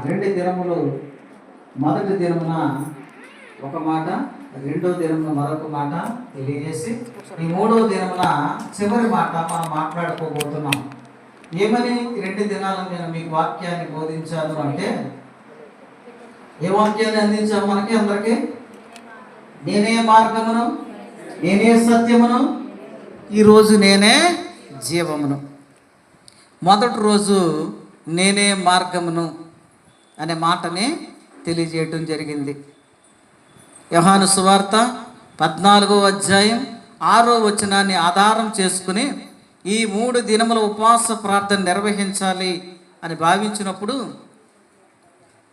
రెండు దినములు మొదటి దినమున ఒక మాట, రెండో దినమున మరొక మాట తెలియజేసి ఈ మూడో దినమున చివరి మాట మనం మాట్లాడుకోబోతున్నాం. ఏమని రెండు దినాలు నేను మీకు వాక్యాన్ని బోధించాను అంటే, ఏ వాక్యాన్ని అందించాము మనకి అందరికీ? నేనే మార్గమును, నేనే సత్యమును, ఈరోజు నేనే జీవమును. మొదటి రోజు నేనే మార్గమును అనే మాటని తెలియజేయటం జరిగింది. యోహాను సువార్త 14వ అధ్యాయం 6వ వచనాన్ని ఆధారం చేసుకుని ఈ 3 దినముల ఉపవాస ప్రార్థన నిర్వహించాలి అని భావించినప్పుడు,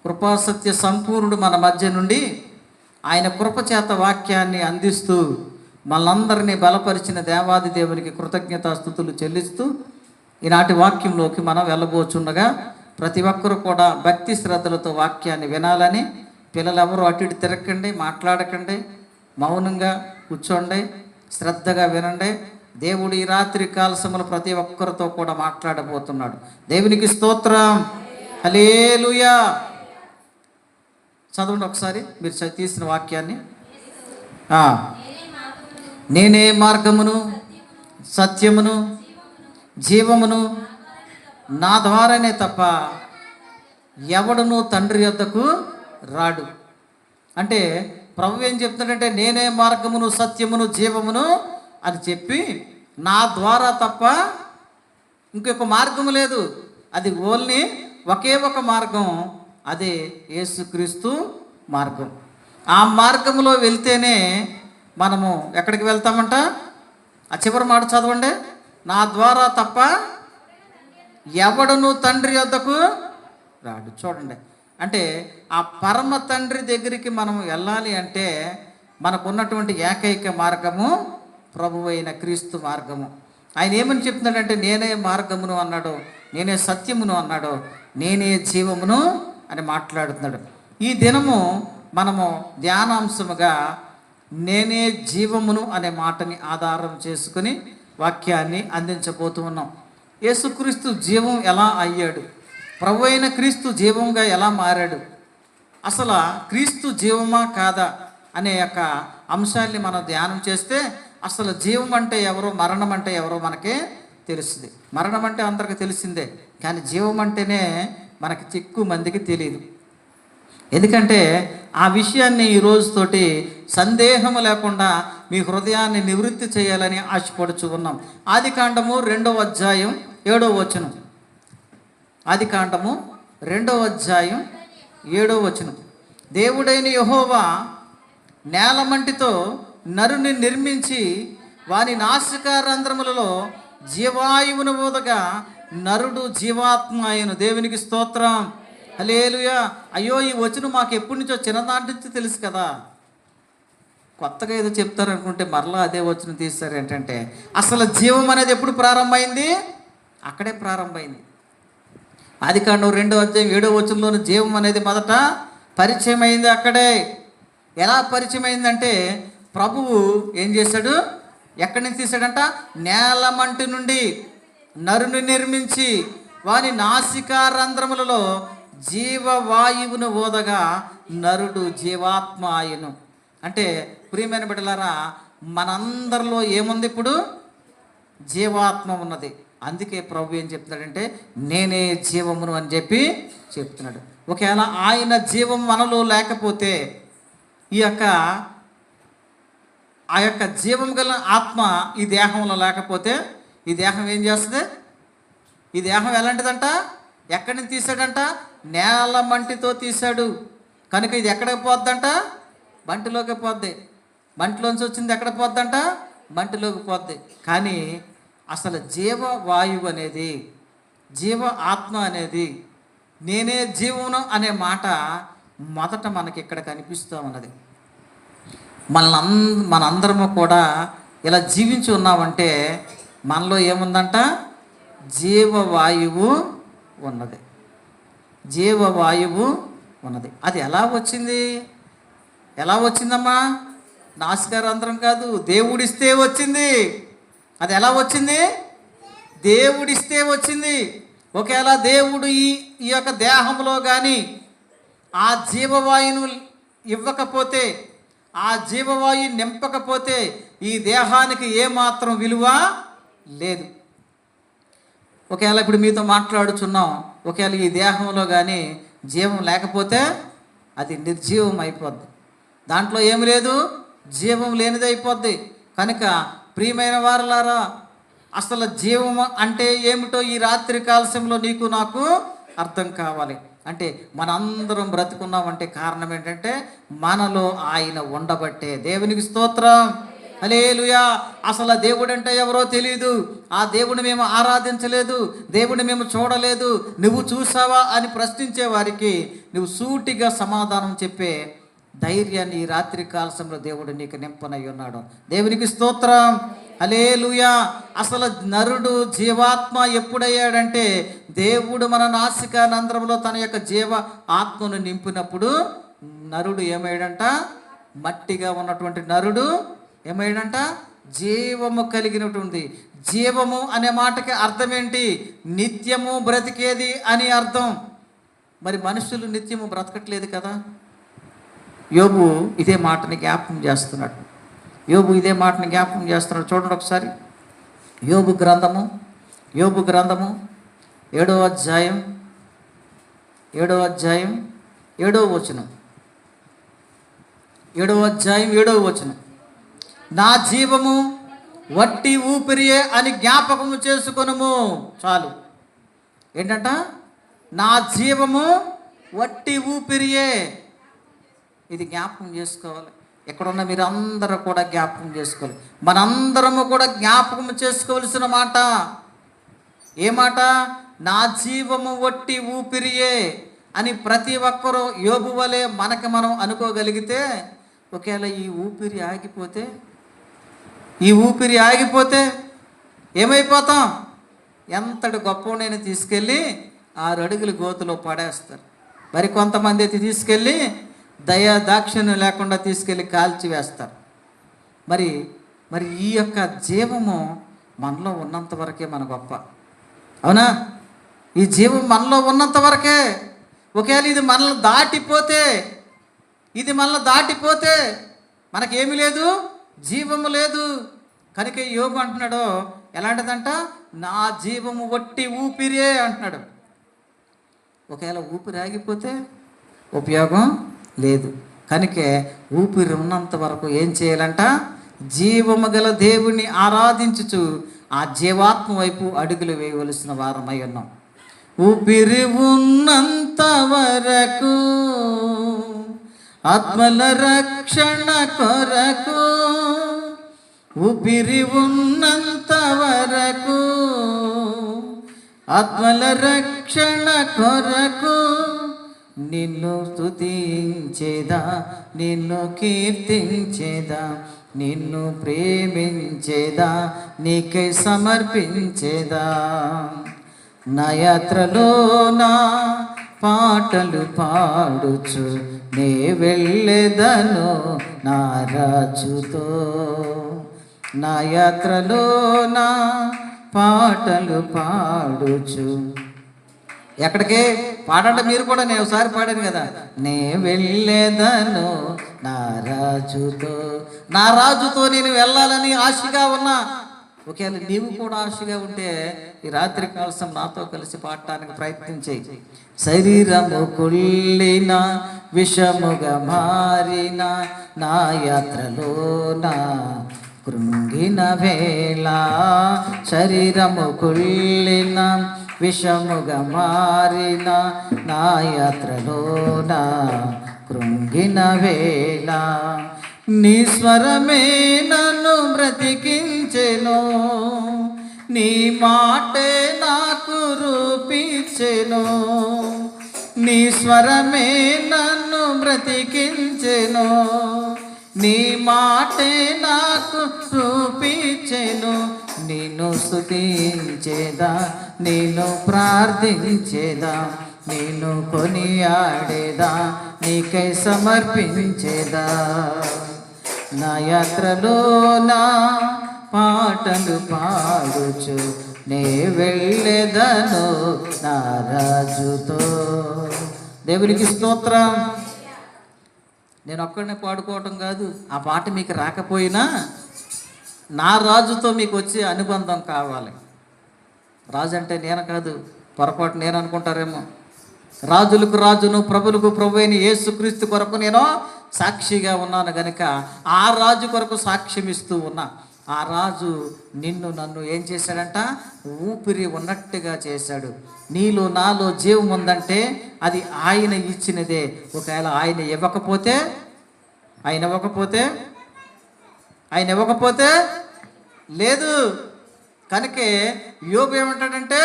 కృపాసత్య సంపూర్ణుడు మన మధ్య నుండి ఆయన కృపచేత వాక్యాన్ని అందిస్తూ మనందరినీ బలపరిచిన దేవాది దేవునికి కృతజ్ఞతాస్తుతులు చెల్లిస్తూ ఈనాటి వాక్యంలోకి మనం వెళ్ళబోచుండగా, ప్రతి ఒక్కరూ కూడా భక్తి శ్రద్ధలతో వాక్యాన్ని వినాలని, పిల్లలెవరూ అటు ఇటు తిరగకండి, మాట్లాడకండి, మౌనంగా కూర్చోండి, శ్రద్ధగా వినండి. దేవుడు ఈ రాత్రి కాల సమయంలో ప్రతి ఒక్కరితో కూడా మాట్లాడబోతున్నాడు. దేవునికి స్తోత్రం, హల్లెలూయా. చదవండి ఒకసారి మీరు తీసిన వాక్యాన్ని. నేనే మార్గమును, సత్యమును, జీవమును, నా ద్వారానే తప్ప ఎవడును తండ్రి యొద్దకు రాడు. అంటే ప్రభు ఏం చెప్తున్నాడంటే, నేనే మార్గమును, సత్యమును, జీవమును అని చెప్పి నా ద్వారా తప్ప ఇంకొక మార్గము లేదు. అది ఓన్లీ ఒకే ఒక మార్గం, అదే యేసుక్రీస్తు మార్గం. ఆ మార్గంలో వెళ్తేనే మనము ఎక్కడికి వెళ్తామంట? ఆ చివరి మాట చదవండి. నా ద్వారా తప్ప ఎవడును తండ్రి యొద్దకు రాడు. చూడండి, అంటే ఆ పరమ తండ్రి దగ్గరికి మనం వెళ్ళాలి అంటే మనకున్నటువంటి ఏకైక మార్గము ప్రభువు అయిన క్రీస్తు మార్గము. ఆయన ఏమని చెప్తున్నాడంటే, నేనే మార్గమును అన్నాడు, నేనే సత్యమును అన్నాడు, నేనే జీవమును అని మాట్లాడుతున్నాడు. ఈ దినము మనము ధ్యానాంశముగా నేనే జీవమును అనే మాటని ఆధారం చేసుకుని వాక్యాన్ని అందించబోతూ ఉన్నాం. యేసుక్రీస్తు జీవం ఎలా అయ్యాడు, ప్రభు అయిన క్రీస్తు జీవంగా ఎలా మారాడు, అసలు క్రీస్తు జీవమా కాదా అనే యొక్క అంశాన్ని మనం ధ్యానం చేస్తే, అసలు జీవం అంటే ఎవరో, మరణం అంటే ఎవరో మనకి తెలుస్తుంది. మరణం అంటే అందరికీ తెలిసిందే, కానీ జీవం అంటేనే మనకి ఎక్కువ మందికి తెలియదు. ఎందుకంటే ఆ విషయాన్ని ఈ రోజుతోటి సందేహము లేకుండా మీ హృదయాన్ని నివృత్తి చేయాలని ఆశపడుచు ఉన్నాం. ఆదికాండము 2వ అధ్యాయం 7వ వచనం. ఆదికాండము 2వ అధ్యాయం 7వ వచనం. దేవుడైన యెహోవా నేలమంటితో నరుని నిర్మించి వాని నాసికారంధ్రములలో జీవాయువును ఊదగా నరుడు జీవాత్మ అయ్యను. దేవునికి స్తోత్రం, హల్లెలూయా. అయ్యో, ఈ వచనం మాకు ఎప్పటి నుంచో చిన్ననాటి నుంచి తెలుసు కదా, కొత్తగా ఏదో చెప్తారనుకుంటే మరలా అదే వచనం తీస్తారు. ఏంటంటే అసలు జీవం అనేది ఎప్పుడు ప్రారంభమైంది? అక్కడే ప్రారంభమైంది. ఆదికాండం 2వ అధ్యాయం 7వ వచనంలోని జీవం అనేది మొదట పరిచయం అయింది అక్కడే. ఎలా పరిచయం అయిందంటే, ప్రభువు ఏం చేశాడు? ఎక్కడి నుంచి తీశాడంట? నేలమంటి నుండి నరుని నిర్మించి వాని నాసికారంధ్రములలో జీవవాయువును ఊదగా నరుడు జీవాత్మ ఆయను. అంటే ప్రియమైన బిడ్డలారా, మనందరిలో ఏముంది? ఇప్పుడు జీవాత్మ ఉన్నది. అందుకే ప్రభు ఏం చెప్తున్నాడంటే, నేనే జీవమును అని చెప్పి చెప్తున్నాడు. ఒకవేళ ఆయన జీవం మనలో లేకపోతే, ఆ యొక్క జీవం గల ఆత్మ ఈ దేహంలో లేకపోతే, ఈ దేహం ఏం చేస్తుంది? ఈ దేహం ఎలాంటిదంట? ఎక్కడి నుంచి తీసాడంట? నేల మంటితో తీశాడు. కనుక ఇది ఎక్కడికి పోద్దంట? మంటిలోకి పోద్ది. మంటిలోంచి వచ్చింది ఎక్కడ పోద్దంట? మంటిలోకి పోద్ది. కానీ అసలు జీవవాయువు అనేది, జీవ ఆత్మ అనేది, నేనే జీవను అనే మాట మొదట మనకి ఇక్కడ కనిపిస్తూ ఉన్నది. మనందరము కూడా ఇలా జీవించి ఉన్నామంటే మనలో ఏముందంట? జీవవాయువు ఉన్నది. జీవవాయువు ఉన్నది. అది ఎలా వచ్చింది? ఎలా వచ్చిందమ్మా? నాసికారంధ్రం కాదు, దేవుడిస్తే వచ్చింది. అది ఎలా వచ్చింది? దేవుడిస్తే వచ్చింది. ఒకవేళ దేవుడు ఈ ఈ యొక్క దేహంలో కానీ ఆ జీవవాయును ఇవ్వకపోతే, ఆ జీవవాయు నింపకపోతే ఈ దేహానికి ఏమాత్రం విలువ లేదు. ఒకవేళ ఇప్పుడు మీతో మాట్లాడుచున్నాం, ఒకవేళ ఈ దేహంలో కానీ జీవం లేకపోతే అది నిర్జీవం అయిపోద్ది, దాంట్లో ఏమి లేదు, జీవం లేనిది అయిపోద్ది. కనుక ప్రియమైన వారలారా, అసలు జీవం అంటే ఏమిటో ఈ రాత్రి కాలశంలో నీకు నాకు అర్థం కావాలి. అంటే మనందరం బ్రతుకున్నామంటే కారణం ఏంటంటే మనలో ఆయన ఉండబట్టే. దేవునికి స్తోత్రం, హల్లెలూయా. అసలు దేవుడు అంటే ఎవరో తెలియదు, ఆ దేవుడిని మేము ఆరాధించలేదు, దేవుడిని మేము చూడలేదు, నువ్వు చూసావా అని ప్రశ్నించే వారికి నువ్వు సూటిగా సమాధానం చెప్పే ధైర్యాన్ని ఈ రాత్రి కాలశంలో దేవుడు నీకు నింపనై ఉన్నాడు. దేవునికి స్తోత్రం, హల్లెలూయా. అసలు నరుడు జీవాత్మ ఎప్పుడయ్యాడంటే దేవుడు మన నాసికా నంద్రంలో తన యొక్క జీవ ఆత్మను నింపినప్పుడు నరుడు ఏమయ్యాడంట, మట్టిగా ఉన్నటువంటి నరుడు ఏమయ్యాడంట, జీవము కలిగినటువంటి. జీవము అనే మాటకి అర్థం ఏంటి, నిత్యము బ్రతికేది అని అర్థం. మరి మనుషులు నిత్యము బ్రతకట్లేదు కదా. యోబు ఇదే మాటని జ్ఞాపకం చేస్తున్నాడు. యోబు ఇదే మాటని జ్ఞాపకం చేస్తున్నాడు. చూడండి ఒకసారి, యోబు గ్రంథము 7వ అధ్యాయం 7వ వచనం. 7వ అధ్యాయం 7వ వచనం. నా జీవము వట్టి ఊపిరియే అని జ్ఞాపకము చేసుకొనుము. చాలు. ఏంటంట, నా జీవము వట్టి ఊపిరియే. ఇది జ్ఞాపకం చేసుకోవాలి. ఎక్కడున్న మీరు అందరూ కూడా జ్ఞాపకం చేసుకోవాలి. మనందరము కూడా జ్ఞాపకం చేసుకోవలసిన మాట ఏ మాట, నా జీవము వట్టి ఊపిరియే అని ప్రతి ఒక్కరూ యోబు వలె మనకి మనం అనుకోగలిగితే, ఒకవేళ ఈ ఊపిరి ఆగిపోతే ఏమైపోతాం, ఎంతటి గొప్పనైనా తీసుకెళ్ళి 6 అడుగుల గోతులో పడేస్తారు. మరి కొంతమంది అయితే తీసుకెళ్ళి దయా దాక్షిణ్యం లేకుండా తీసుకెళ్ళి కాల్చి వేస్తారు. మరి ఈ యొక్క జీవము మనలో ఉన్నంత వరకే మన గొప్ప, అవునా? ఈ జీవం మనలో ఉన్నంత వరకే. ఒకవేళ ఇది మనల్ని దాటిపోతే మనకేమి లేదు, జీవము లేదు. కనుక యోబు అంటున్నాడు, ఎలాంటిదంట, నా జీవము వట్టి ఊపిరే అంటున్నాడు. ఒకవేళ ఊపిరి ఆగిపోతే ఉపయోగం లేదు. కనుకే ఊపిరి ఉన్నంత వరకు ఏం చేయాలంట, జీవము గల దేవుణ్ణి ఆరాధించుచు ఆ జీవాత్మ వైపు అడుగులు వేయవలసిన వారమై ఉన్నాం. ఊపిరి ఉన్నంత వరకు ఆత్మల రక్షణ కొరకు, ఊపిరి ఉన్నంత వరకు ఆత్మల రక్షణ కొరకు నిన్ను స్తుతించేదా, నిన్ను కీర్తించేదా, నిన్ను ప్రేమించేదా, నీకై సమర్పించేదా. నా యాత్రలో నా పాటలు పాడుచు నే వెళ్ళెదను నా రాజుతో. నా యాత్రలో నా పాటలు పాడుచు, ఎక్కడికి పాడండి మీరు కూడా, నేను ఒకసారి పాడాను కదా, నే వెళ్ళేదను నా రాజుతో నేను వెళ్ళాలని ఆశగా ఉన్నా. ఒకవేళ నీవు కూడా ఆశగా ఉంటే ఈ రాత్రి కాలసం నాతో కలిసి పాడటానికి ప్రయత్నం చేయి. శరీరము కుళ్ళిన విషముగా మారిన నా యాత్రలో నా కృంగిన వేళ, శరీరము కుళ్ళిన విషముగా మారిన నా యాత్రలో నా కృంగిన వేళ, నీ స్వరమే నన్ను బ్రతికించెను, నీ మాటే నాకు రూపించెను. నీ స్వరమే నన్ను బ్రతికించెను, నీ మాటే నాకు రూపించెను. నిన్ను స్తుతించేదా, నిన్ను ప్రార్థించేదా, నిన్ను కొనియాడేదా, నీకై సమర్పించేదా. నా యాత్రలో నా పాటలు పాడుచు నే వెళ్ళెదను నా రాజుతో. దేవునికి స్తోత్రం. నేను ఒక్కడనే పాడుకోవటం కాదు, ఆ పాట మీకు రాకపోయినా నా రాజుతో మీకు వచ్చే అనుబంధం కావాలి. రాజు అంటే నేను కాదు, పొరపాటు నేను అనుకుంటారేమో. రాజులకు రాజును ప్రభులకు ప్రభు అయిన యేసుక్రీస్తు కొరకు నేను సాక్షిగా ఉన్నాను గనుక ఆ రాజు కొరకు సాక్ష్యం ఇస్తూ ఉన్నా. ఆ రాజు నిన్ను నన్ను ఏం చేశాడంట? ఊపిరి ఉన్నట్టుగా చేశాడు. నీలో నాలో జీవం ఉందంటే అది ఆయన ఇచ్చినదే. ఒకవేళ ఆయన ఇవ్వకపోతే లేదు. కనుకే యోబు ఏమంటాడంటే,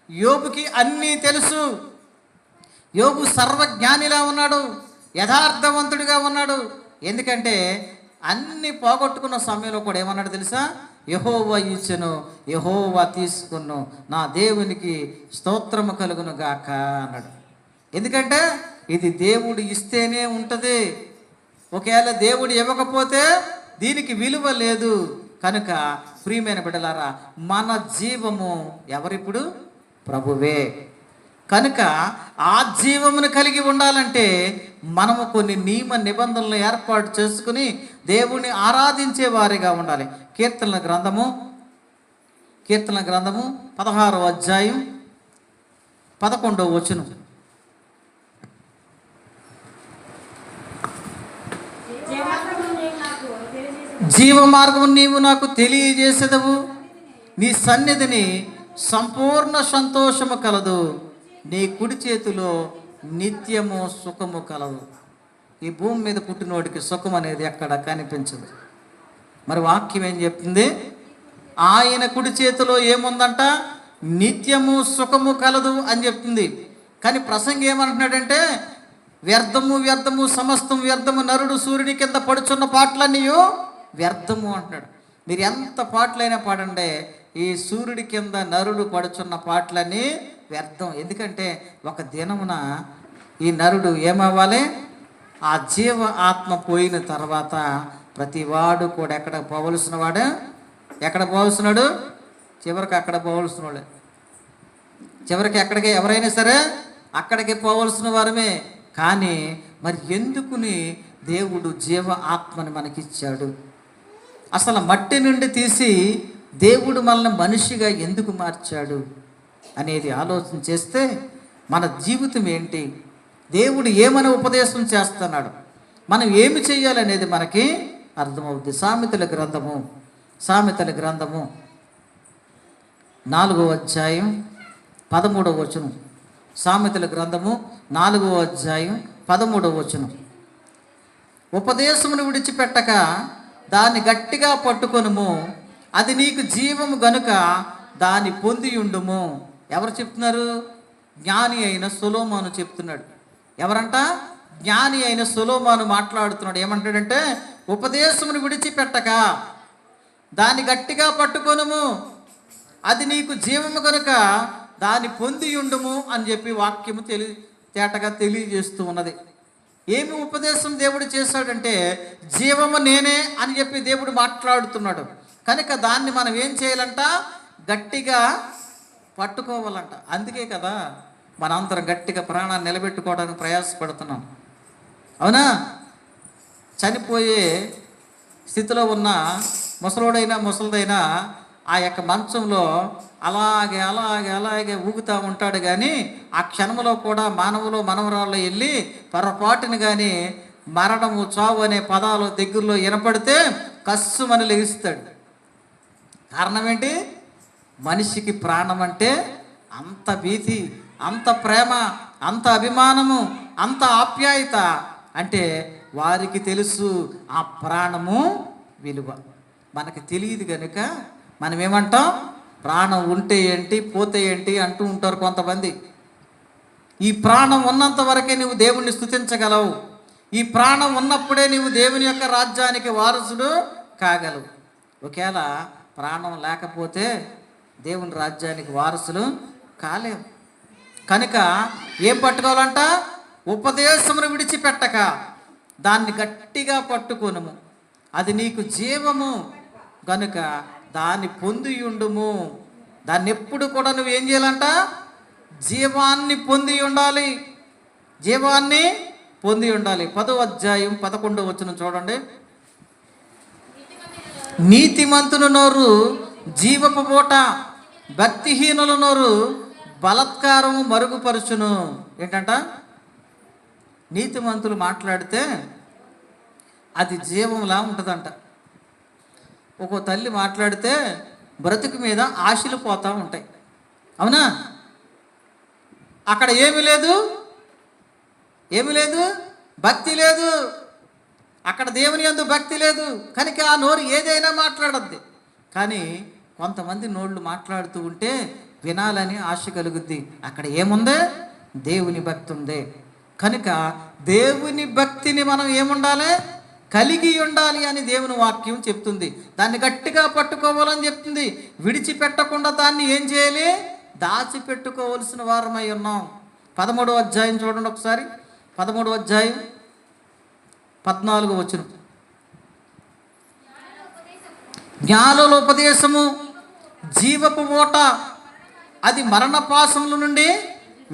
యోబుకి అన్నీ తెలుసు. యోబు సర్వజ్ఞానిలా ఉన్నాడు, యథార్థవంతుడిగా ఉన్నాడు. ఎందుకంటే అన్ని పోగొట్టుకున్న సమయంలో కూడా ఏమన్నాడు తెలుసా? యెహోవా ఇచ్చెను, యెహోవా తీసుకును, నా దేవునికి స్తోత్రము కలుగును గాక అన్నాడు. ఎందుకంటే ఇది దేవుడు ఇస్తేనే ఉంటుంది. ఒకవేళ దేవుడు ఇవ్వకపోతే దీనికి విలువ లేదు. కనుక ప్రియమైన బిడ్డలారా, మన జీవము ఎవరిప్పుడు? ప్రభువే. కనుక ఆ జీవమును కలిగి ఉండాలంటే మనము కొన్ని నియమ నిబంధనలు ఏర్పాటు చేసుకుని దేవుణ్ణి ఆరాధించే వారిగా ఉండాలి. కీర్తనల గ్రంథము 16వ అధ్యాయం 11వ వచనం. జీవ మార్గము నీవు నాకు తెలియజేసేదవు, నీ సన్నిధిని సంపూర్ణ సంతోషము కలదు, నీ కుడి చేతిలో నిత్యము సుఖము కలదు. ఈ భూమి మీద పుట్టినోడికి సుఖం అనేది ఎక్కడ కనిపించదు. మరి వాక్యం ఏం చెప్తుంది? ఆయన కుడి చేతిలో ఏముందంట? నిత్యము సుఖము కలదు అని చెప్తుంది. కానీ ప్రసంగి ఏమంటున్నాడంటే, వ్యర్థము సమస్తం వ్యర్థము, నరుడు సూర్యుని కింద పడుచున్న పాటలన్నీ వ్యర్థము అంటున్నాడు. మీరు ఎంత పాటలైనా పాడండి, ఈ సూర్యుడి కింద నరుడు పడుచున్న పాటలన్నీ వ్యర్థం. ఎందుకంటే ఒక దినమున ఈ నరుడు ఏమవ్వాలి? ఆ జీవ ఆత్మ పోయిన తర్వాత ప్రతివాడు కూడా ఎక్కడ పోవలసిన వాడు? ఎక్కడ పోవలసినాడు? చివరికి అక్కడ పోవలసిన వాడే. చివరికి ఎక్కడికి ఎవరైనా సరే అక్కడికి పోవలసిన వారమే. కానీ మరి ఎందుకుని దేవుడు జీవ ఆత్మని మనకిచ్చాడు? అసలు మట్టి నుండి తీసి దేవుడు మనల్ని మనిషిగా ఎందుకు మార్చాడు అనేది ఆలోచన చేస్తే మన జీవితం ఏంటి, దేవుడు ఏమని ఉపదేశం చేస్తున్నాడు, మనం ఏమి చేయాలనేది మనకి అర్థమవుద్ది. సామెతల గ్రంథము 4వ అధ్యాయం 13వ వచనం. సామెతల గ్రంథము 4వ అధ్యాయం 13వ వచనం. ఉపదేశమును విడిచిపెట్టక దాన్ని గట్టిగా పట్టుకొనుము, అది నీకు జీవము గనుక దాన్ని పొంది ఉండుము. ఎవరు చెప్తున్నారు? జ్ఞాని అయిన సొలొమోను చెప్తున్నాడు. ఎవరంట? జ్ఞాని అయిన సొలొమోను మాట్లాడుతున్నాడు. ఏమంటాడంటే, ఉపదేశమును విడిచిపెట్టక దాన్ని గట్టిగా పట్టుకొనుము, అది నీకు జీవము కనుక దాన్ని పొంది ఉండుము అని చెప్పి వాక్యము తేటగా తెలియజేస్తూ ఉన్నది. ఏమి ఉపదేశం దేవుడు చేశాడంటే, జీవము నేనే అని చెప్పి దేవుడు మాట్లాడుతున్నాడు. కనుక దాన్ని మనం ఏం చేయాలంట? గట్టిగా పట్టుకోవాలంట. అందుకే కదా మనందరం గట్టిగా ప్రాణాన్ని నిలబెట్టుకోవడానికి ప్రయాసపడుతున్నాం. అవునా? చనిపోయే స్థితిలో ఉన్న ముసలోడైనా ముసలిదైనా ఆ యొక్క మంచంలో అలాగే ఊగుతూ ఉంటాడు. కానీ ఆ క్షణంలో కూడా మానవులు మనవరాళ్ళు వెళ్ళి పొరపాటుని కానీ మరణము చావు అనే పదాలు దగ్గరలో వినపడితే కస్సుమని లెగిస్తాడు. కారణం ఏంటి? మనిషికి ప్రాణం అంటే అంత భీతి, అంత ప్రేమ, అంత అభిమానము, అంత ఆప్యాయత. అంటే వారికి తెలుసు ఆ ప్రాణము విలువ. మనకి తెలియదు కనుక మనం ఏమంటాం? ప్రాణం ఉంటే ఏంటి, పోతే ఏంటి అంటూ ఉంటారు కొంతమంది. ఈ ప్రాణం ఉన్నంత వరకే నువ్వు దేవుణ్ణి స్తుతించగలవు. ఈ ప్రాణం ఉన్నప్పుడే నువ్వు దేవుని యొక్క రాజ్యానికి వారసుడు కాగలవు. ఒకవేళ ప్రాణం లేకపోతే దేవుని రాజ్యానికి వారసులు కాలేవు. కనుక ఏం పట్టుకోవాలంట? ఉపదేశమును విడిచిపెట్టక దాన్ని గట్టిగా పట్టుకొనుము, అది నీకు జీవము గనుక దాన్ని పొందియుండుము. దాన్ని ఎప్పుడు కూడా నువ్వు ఏం చేయాలంట? జీవాన్ని పొంది ఉండాలి, జీవాన్ని పొంది ఉండాలి. 10వ అధ్యాయం 11వ వచనం చూడండి. నీతిమంతుల నోరు జీవపు ఊట, భక్తిహీనుల నోరు బలత్కారము మరుగుపరుచును. ఏంటంట? నీతిమంతులు మాట్లాడితే అది జీవంలా ఉంటుందంట. ఒక్కో తల్లి మాట్లాడితే బ్రతుకు మీద ఆశలు పోతూ ఉంటాయి. అవునా? అక్కడ ఏమి లేదు, ఏమి లేదు, భక్తి లేదు. అక్కడ దేవుని యందు భక్తి లేదు కనుక ఆ నోరు ఏదైనా మాట్లాడద్ది. కానీ కొంతమంది నోళ్ళు మాట్లాడుతూ ఉంటే వినాలని ఆశ కలుగుద్ది. అక్కడ ఏముంది? దేవుని భక్తి ఉంది. కనుక దేవుని భక్తిని మనం ఏముండాలి? కలిగి ఉండాలి అని దేవుని వాక్యం చెప్తుంది. దాన్ని గట్టిగా పట్టుకోవాలని చెప్తుంది. విడిచిపెట్టకుండా దాన్ని ఏం చేయాలి? దాచిపెట్టుకోవలసిన వారమై ఉన్నాం. 13వ అధ్యాయం చూడండి ఒకసారి. 13వ అధ్యాయం 14వ వచనం. జ్ఞానుల ఉపదేశము జీవపు ఊట, అది మరణపాశముల నుండి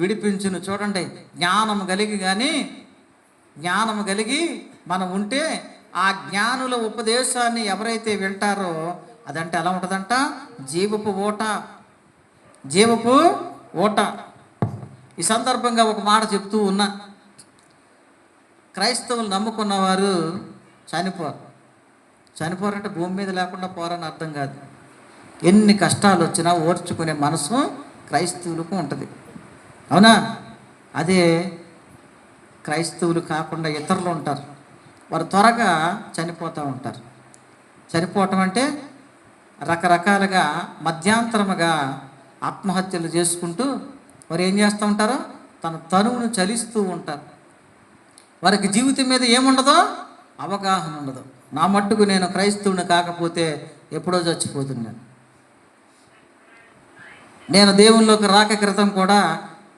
విడిపించును. చూడండి, జ్ఞానము కలిగి కానీ జ్ఞానము కలిగి మనం ఉంటే ఆ జ్ఞానుల ఉపదేశాన్ని ఎవరైతే వింటారో అదంటే ఎలా ఉంటుందంట? జీవపు ఊట, జీవపు ఊట. ఈ సందర్భంగా ఒక మాట చెప్తూ ఉన్నా. క్రైస్తవులు నమ్ముకున్నవారు చనిపోరంటే భూమి మీద లేకుండా పోరని అర్థం కాదు. ఎన్ని కష్టాలు వచ్చినా ఓర్చుకునే మనసు క్రైస్తవులకు ఉంటుంది. అవునా? అదే క్రైస్తవులు కాకుండా ఇతరులు ఉంటారు, వారు త్వరగా చనిపోతూ ఉంటారు. చనిపోవటం అంటే రకరకాలుగా మధ్యాంతరముగా ఆత్మహత్యలు చేసుకుంటూ వారు ఏం చేస్తూ ఉంటారో తన తనువును చలిస్తూ ఉంటారు. వారికి జీవితం మీద ఏముండదో అవగాహన ఉండదు. నా మట్టుకు నేను క్రైస్తవుని కాకపోతే ఎప్పుడో చచ్చిపోతున్నాను. నేను దేవునిలోకి రాక క్రితం కూడా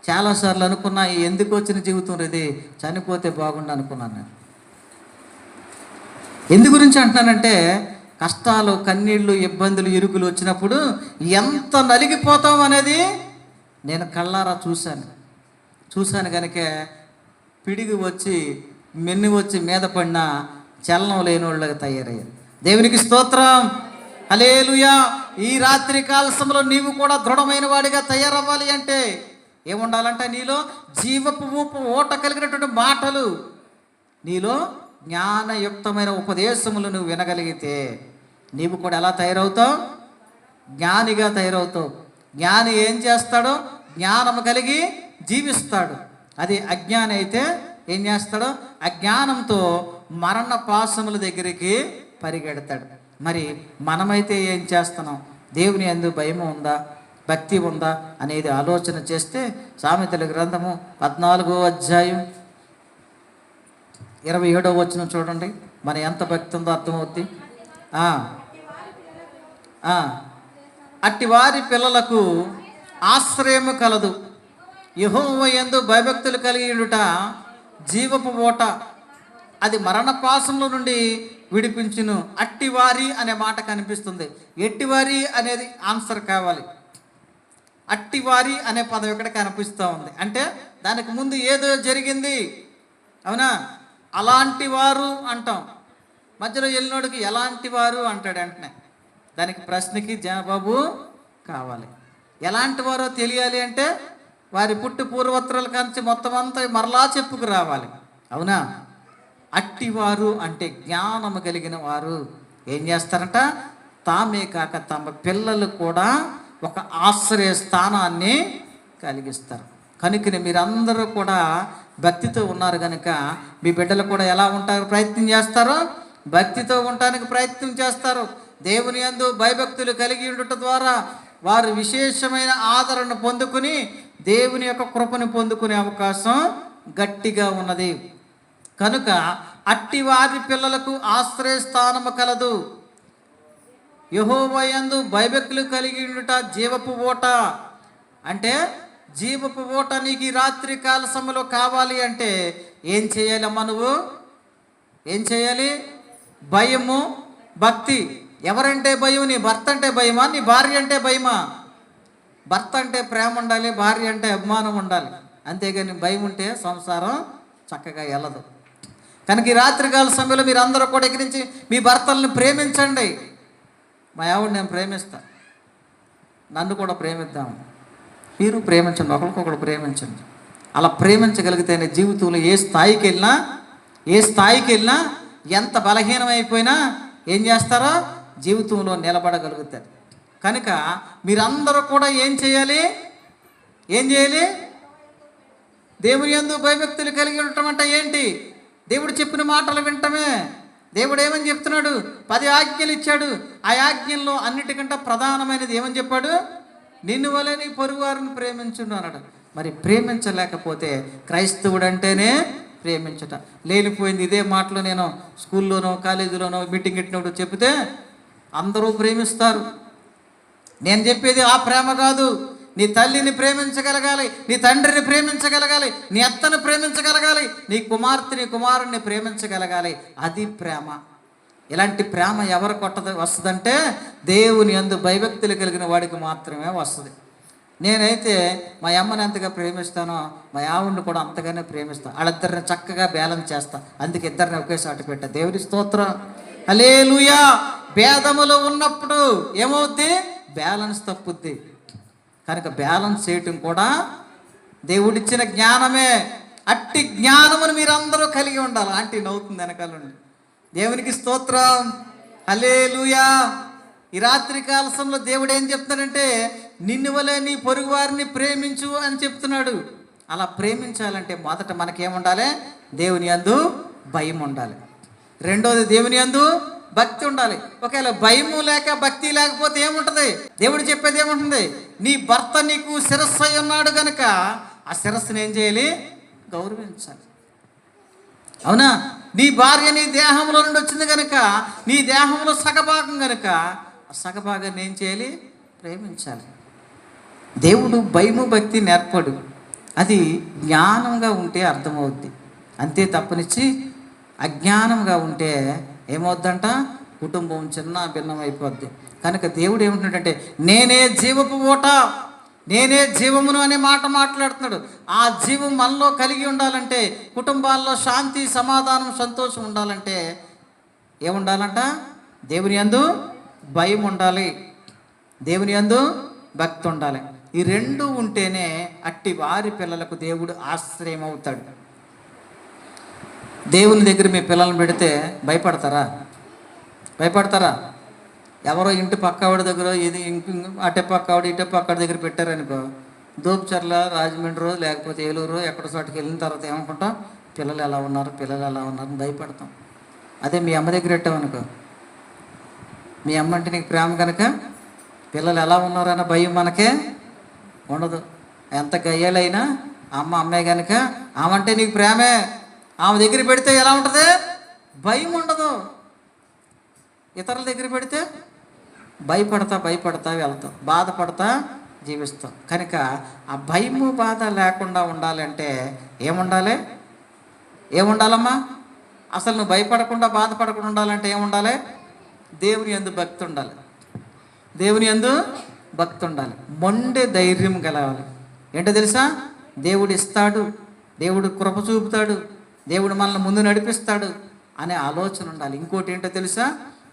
చాలాసార్లు అనుకున్నా, ఎందుకు వచ్చిన జీవితం ఇది, చనిపోతే బాగుండు అనుకున్నాను నేను. ఎందు గురించి అంటున్నానంటే కష్టాలు, కన్నీళ్ళు, ఇబ్బందులు, ఇరుకులు వచ్చినప్పుడు ఎంత నలిగిపోతాం అనేది నేను కళ్ళారా చూశాను కనుక పిడిగి వచ్చి మెన్ను వచ్చి మీద పడిన చలనం లేని వాళ్ళగా తయారయ్యారు. దేవునికి స్తోత్రం, హల్లెలూయా. ఈ రాత్రి కాలశంలో నీవు కూడా దృఢమైన వాడిగా తయారవ్వాలి అంటే ఏముండాలంట? నీలో జీవపు ఊట కలిగినటువంటి మాటలు, నీలో జ్ఞానయుక్తమైన ఉపదేశములు నువ్వు వినగలిగితే నీవు కూడా ఎలా తయారవుతావు? జ్ఞానిగా తయారవుతావు. జ్ఞాని ఏం చేస్తాడో జ్ఞానము కలిగి జీవిస్తాడు. అది అజ్ఞాని అయితే ఏం చేస్తాడో అజ్ఞానంతో మరణ పాశముల దగ్గరికి పరిగెడతాడు. మరి మనమైతే ఏం చేస్తున్నాం? దేవుని యందు భయం ఉందా, భక్తి ఉందా అనేది ఆలోచన చేస్తే సామెతల గ్రంథము 14వ అధ్యాయం 27వ వచనం చూడండి. మన ఎంత భక్తి ఉందో అర్థమవుద్ది. అట్టి వారి పిల్లలకు ఆశ్రయము కలదు, యెహోవా యందు భయభక్తులు కలిగి ఉండుట జీవపు ఊట, అది మరణపాశముల నుండి విడిపించును. అట్టివారి అనే మాట కనిపిస్తుంది. ఎట్టివారి అనేది ఆన్సర్ కావాలి. అట్టివారి అనే పదం ఇక్కడ కనిపిస్తూ ఉంది. అంటే దానికి ముందు ఏదో జరిగింది. అవునా? అలాంటి వారు అంటాం. మధ్యలో వెళ్ళినోడికి ఎలాంటి వారు అంటాడు. వెంటనే దానికి ప్రశ్నకి జవాబు కావాలి. ఎలాంటి వారో తెలియాలి అంటే వారి పుట్టి పూర్వోత్తరాల కాంచి మొత్తం అంతా మరలా చెప్పుకు రావాలి. అవునా? అట్టివారు అంటే జ్ఞానము కలిగిన వారు ఏం చేస్తారంట? తామే కాక తమ పిల్లలు కూడా ఒక ఆశ్రయ స్థానాన్ని కలిగిస్తారు. కనుకనే మీరందరూ కూడా భక్తితో ఉన్నారు కనుక మీ బిడ్డలు కూడా ఎలా ఉంటారు ప్రయత్నం చేస్తారో భక్తితో ఉండటానికి ప్రయత్నం చేస్తారు. దేవుని యందు భయభక్తులు కలిగి ఉండటం ద్వారా వారు విశేషమైన ఆదరణ పొందుకుని దేవుని యొక్క కృపను పొందుకునే అవకాశం గట్టిగా ఉన్నది. కనుక అట్టి వారి పిల్లలకు ఆశ్రయస్థానము కలదు, యెహోవా యందు భయభక్తులు కలిగి ఉండుట జీవపు ఊట. అంటే జీవపు ఊట నీకు ఈ రాత్రి కాల సమయంలో కావాలి అంటే ఏం చేయాలమ్మా? నువ్వు ఏం చేయాలి? భయము, భక్తి. ఎవరంటే భయం? నీ భర్త అంటే భయమా? నీ భార్య అంటే భయమా? భర్త అంటే ప్రేమ ఉండాలి, భార్య అంటే అభిమానం ఉండాలి, అంతేగాని భయం ఉంటే సంసారం చక్కగా వెళ్ళదు. కనుక ఈ రాత్రికాల సమయంలో మీరు అందరూ కూడా ఇక్కడి నుంచి మీ భర్తల్ని ప్రేమించండి. మా ఆవిడ నేను ప్రేమిస్తా, నన్ను కూడా ప్రేమిద్దాము. మీరు ప్రేమించండి, ఒకరికొకరు ప్రేమించండి. అలా ప్రేమించగలిగితేనే జీవితంలో ఏ స్థాయికి వెళ్ళినా ఎంత బలహీనమైపోయినా ఏం చేస్తారో జీవితంలో నిలబడగలుగుతారు. కనుక మీరందరూ కూడా ఏం చేయాలి? దేవుని యందు భయభక్తులు కలిగి ఉండటం అంటే ఏంటి? దేవుడు చెప్పిన మాటలు వింటమే. దేవుడు ఏమని చెప్తున్నాడు? 10 ఆజ్ఞలు ఇచ్చాడు. ఆ ఆజ్ఞల్లో అన్నిటికంటే ప్రధానమైనది ఏమని చెప్పాడు? నిన్ను వలె నీ పొరుగువారిని ప్రేమించును అన్నాడు. మరి ప్రేమించలేకపోతే క్రైస్తవుడు అంటేనే ప్రేమించట లేనిపోయింది. ఇదే మాటలు నేను స్కూల్లోనో కాలేజీలోనో మీటింగ్ పెట్టినప్పుడు చెప్తే అందరూ ప్రేమిస్తారు. నేను చెప్పేది ఆ ప్రేమ కాదు. నీ తల్లిని ప్రేమించగలగాలి, నీ తండ్రిని ప్రేమించగలగాలి, నీ అత్తను ప్రేమించగలగాలి, నీ కుమార్తెని కుమారుణ్ణి ప్రేమించగలగాలి. అది ప్రేమ. ఇలాంటి ప్రేమ ఎవరు వస్తుందంటే దేవుని యందు భయభక్తులు కలిగిన వాడికి మాత్రమే వస్తుంది. నేనైతే మా అమ్మని ఎంతగా ప్రేమిస్తానో మా ఆవిడ్ని కూడా అంతగానే ప్రేమిస్తాను. వాళ్ళిద్దరిని చక్కగా బ్యాలెన్స్ చేస్తా. అందుకే ఇద్దరిని ఒకేసారి పెట్టా. దేవుని స్తోత్రం, హల్లెలూయా. భేదములు ఉన్నప్పుడు ఏమవుద్ది? బ్యాలెన్స్ తప్పుద్ది. కనుక బ్యాలెన్స్ చేయటం కూడా దేవుడిచ్చిన జ్ఞానమే. అట్టి జ్ఞానమును మీరందరూ కలిగి ఉండాలి. ఆంటీ నవ్వుతుంది వెనకాల నుండి. దేవునికి స్తోత్రం, హల్లెలూయా. ఈ రాత్రి కాలశంలో దేవుడు ఏం చెప్తున్నాడంటే నిన్ను వలె నీ పొరుగు వారిని ప్రేమించు అని చెప్తున్నాడు. అలా ప్రేమించాలంటే మొదట మనకేముండాలి? దేవుని యందు భయం ఉండాలి. రెండోది దేవుని యందు భక్తి ఉండాలి. ఒకవేళ భయము లేక భక్తి లేకపోతే ఏముంటుంది? దేవుడు చెప్పేది ఏముంటుంది? నీ భర్త నీకు శిరస్సు అయి ఉన్నాడు కనుక ఆ శిరస్సుని ఏం చేయాలి? గౌరవించాలి. అవునా? నీ భార్య నీ దేహంలో నుండి వచ్చింది కనుక నీ దేహంలో సగభాగం కనుక ఆ సగభాగాన్ని ఏం చేయాలి? ప్రేమించాలి. దేవుడు భయము భక్తి నేర్పడు. అది జ్ఞానంగా ఉంటే అర్థమవుద్ది. అంతే తప్పనిచ్చి అజ్ఞానంగా ఉంటే ఏమవుద్దంట? కుటుంబం చిన్న భిన్నం అయిపోద్ది. కనుక దేవుడు ఏమంటున్నాడంటే నేనే జీవపు ఊట, నేనే జీవమును అనే మాట మాట్లాడుతున్నాడు. ఆ జీవం మనలో కలిగి ఉండాలంటే, కుటుంబాల్లో శాంతి సమాధానం సంతోషం ఉండాలంటే ఏముండాలంట? దేవుని యందు భయం ఉండాలి, దేవుని యందు భక్తి ఉండాలి. ఈ రెండు ఉంటేనే అట్టి వారి పిల్లలకు దేవుడు ఆశ్రయం అవుతాడు. దేవుని దగ్గర మీ పిల్లల్ని పెడితే భయపడతారా? ఎవరో ఇంటి పక్కవాడి దగ్గర ఇది అటే పక్కవాడు ఇటే పక్కవాడి దగ్గర పెట్టారనుకో, దోపుచర్ల రాజమండ్రి లేకపోతే ఏలూరు ఎక్కడ చోటుకి వెళ్ళిన తర్వాత ఏమనుకుంటాం? పిల్లలు ఎలా ఉన్నారు భయపడతాం. అదే మీ అమ్మ దగ్గర పెట్టామనుకో, మీ అమ్మ అంటే నీకు ప్రేమ కనుక పిల్లలు ఎలా ఉన్నారన్న భయం మనకే ఉండదు. ఎంత గయ్యాలైనా అమ్మే కనుక ఆమె అంటే నీకు ప్రేమే. ఆమె దగ్గర పెడితే ఎలా ఉంటుంది? భయం ఉండదు. ఇతరుల దగ్గర పెడితే భయపడతా వెళ్తాం, బాధపడతా జీవిస్తాం. కనుక ఆ భయము బాధ లేకుండా ఉండాలంటే ఏముండాలమ్మా? అసలు నువ్వు భయపడకుండా బాధపడకుండా ఉండాలంటే ఏముండాలి? దేవుని యందు భక్తి ఉండాలి. మొండే ధైర్యం కలగాలి. ఏంటో తెలుసా? దేవుడు ఇస్తాడు, దేవుడు కృప చూపుతాడు, దేవుడు మనల్ని ముందు నడిపిస్తాడు అనే ఆలోచన ఉండాలి. ఇంకోటి ఏంటో తెలుసా?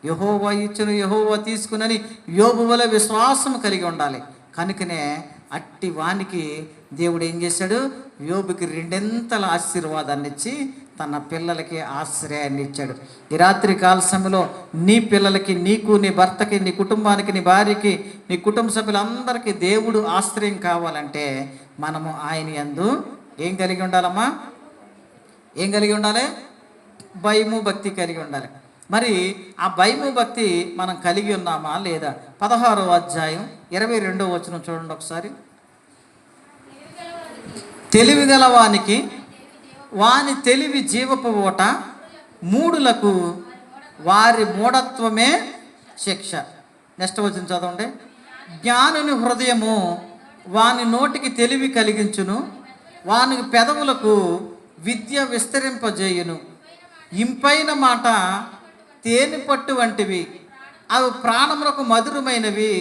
యెహోవా ఇచ్చును యెహోవా తీసుకునని యోబు వలె విశ్వాసం కలిగి ఉండాలి. కనుకనే అట్టి వానికి దేవుడు ఏం చేశాడు? యోబుకి 2 ఆశీర్వాదాన్ని ఇచ్చి తన పిల్లలకి ఆశ్రయాన్ని ఇచ్చాడు. ఈ రాత్రి కాల సమయంలో నీ పిల్లలకి, నీకు, నీ భర్తకి, నీ కుటుంబానికి, నీ భార్యకి, నీ కుటుంబ సభ్యులందరికీ దేవుడు ఆశ్రయం కావాలంటే మనము ఆయన యందు ఏం కలిగి ఉండాలమ్మా? ఏం కలిగి ఉండాలి? భయము భక్తి కలిగి ఉండాలి. మరి ఆ భయము భక్తి మనం కలిగి ఉన్నామా లేదా? 16వ అధ్యాయం 22వ వచనం చూడండి ఒకసారి. తెలివి గలవానికి వాని తెలివి జీవపు ఊట, మూఢులకు వారి మూఢత్వమే శిక్ష. నెక్స్ట్ వచనం చదవండి. జ్ఞానుని హృదయము వాని నోటికి తెలివి కలిగించును, వాని పెదవులకు విద్య విస్తరింపజేయును. ఇంపైన మాట తేనె పట్టు వంటివి, అవి ప్రాణములకు మధురమైనవి,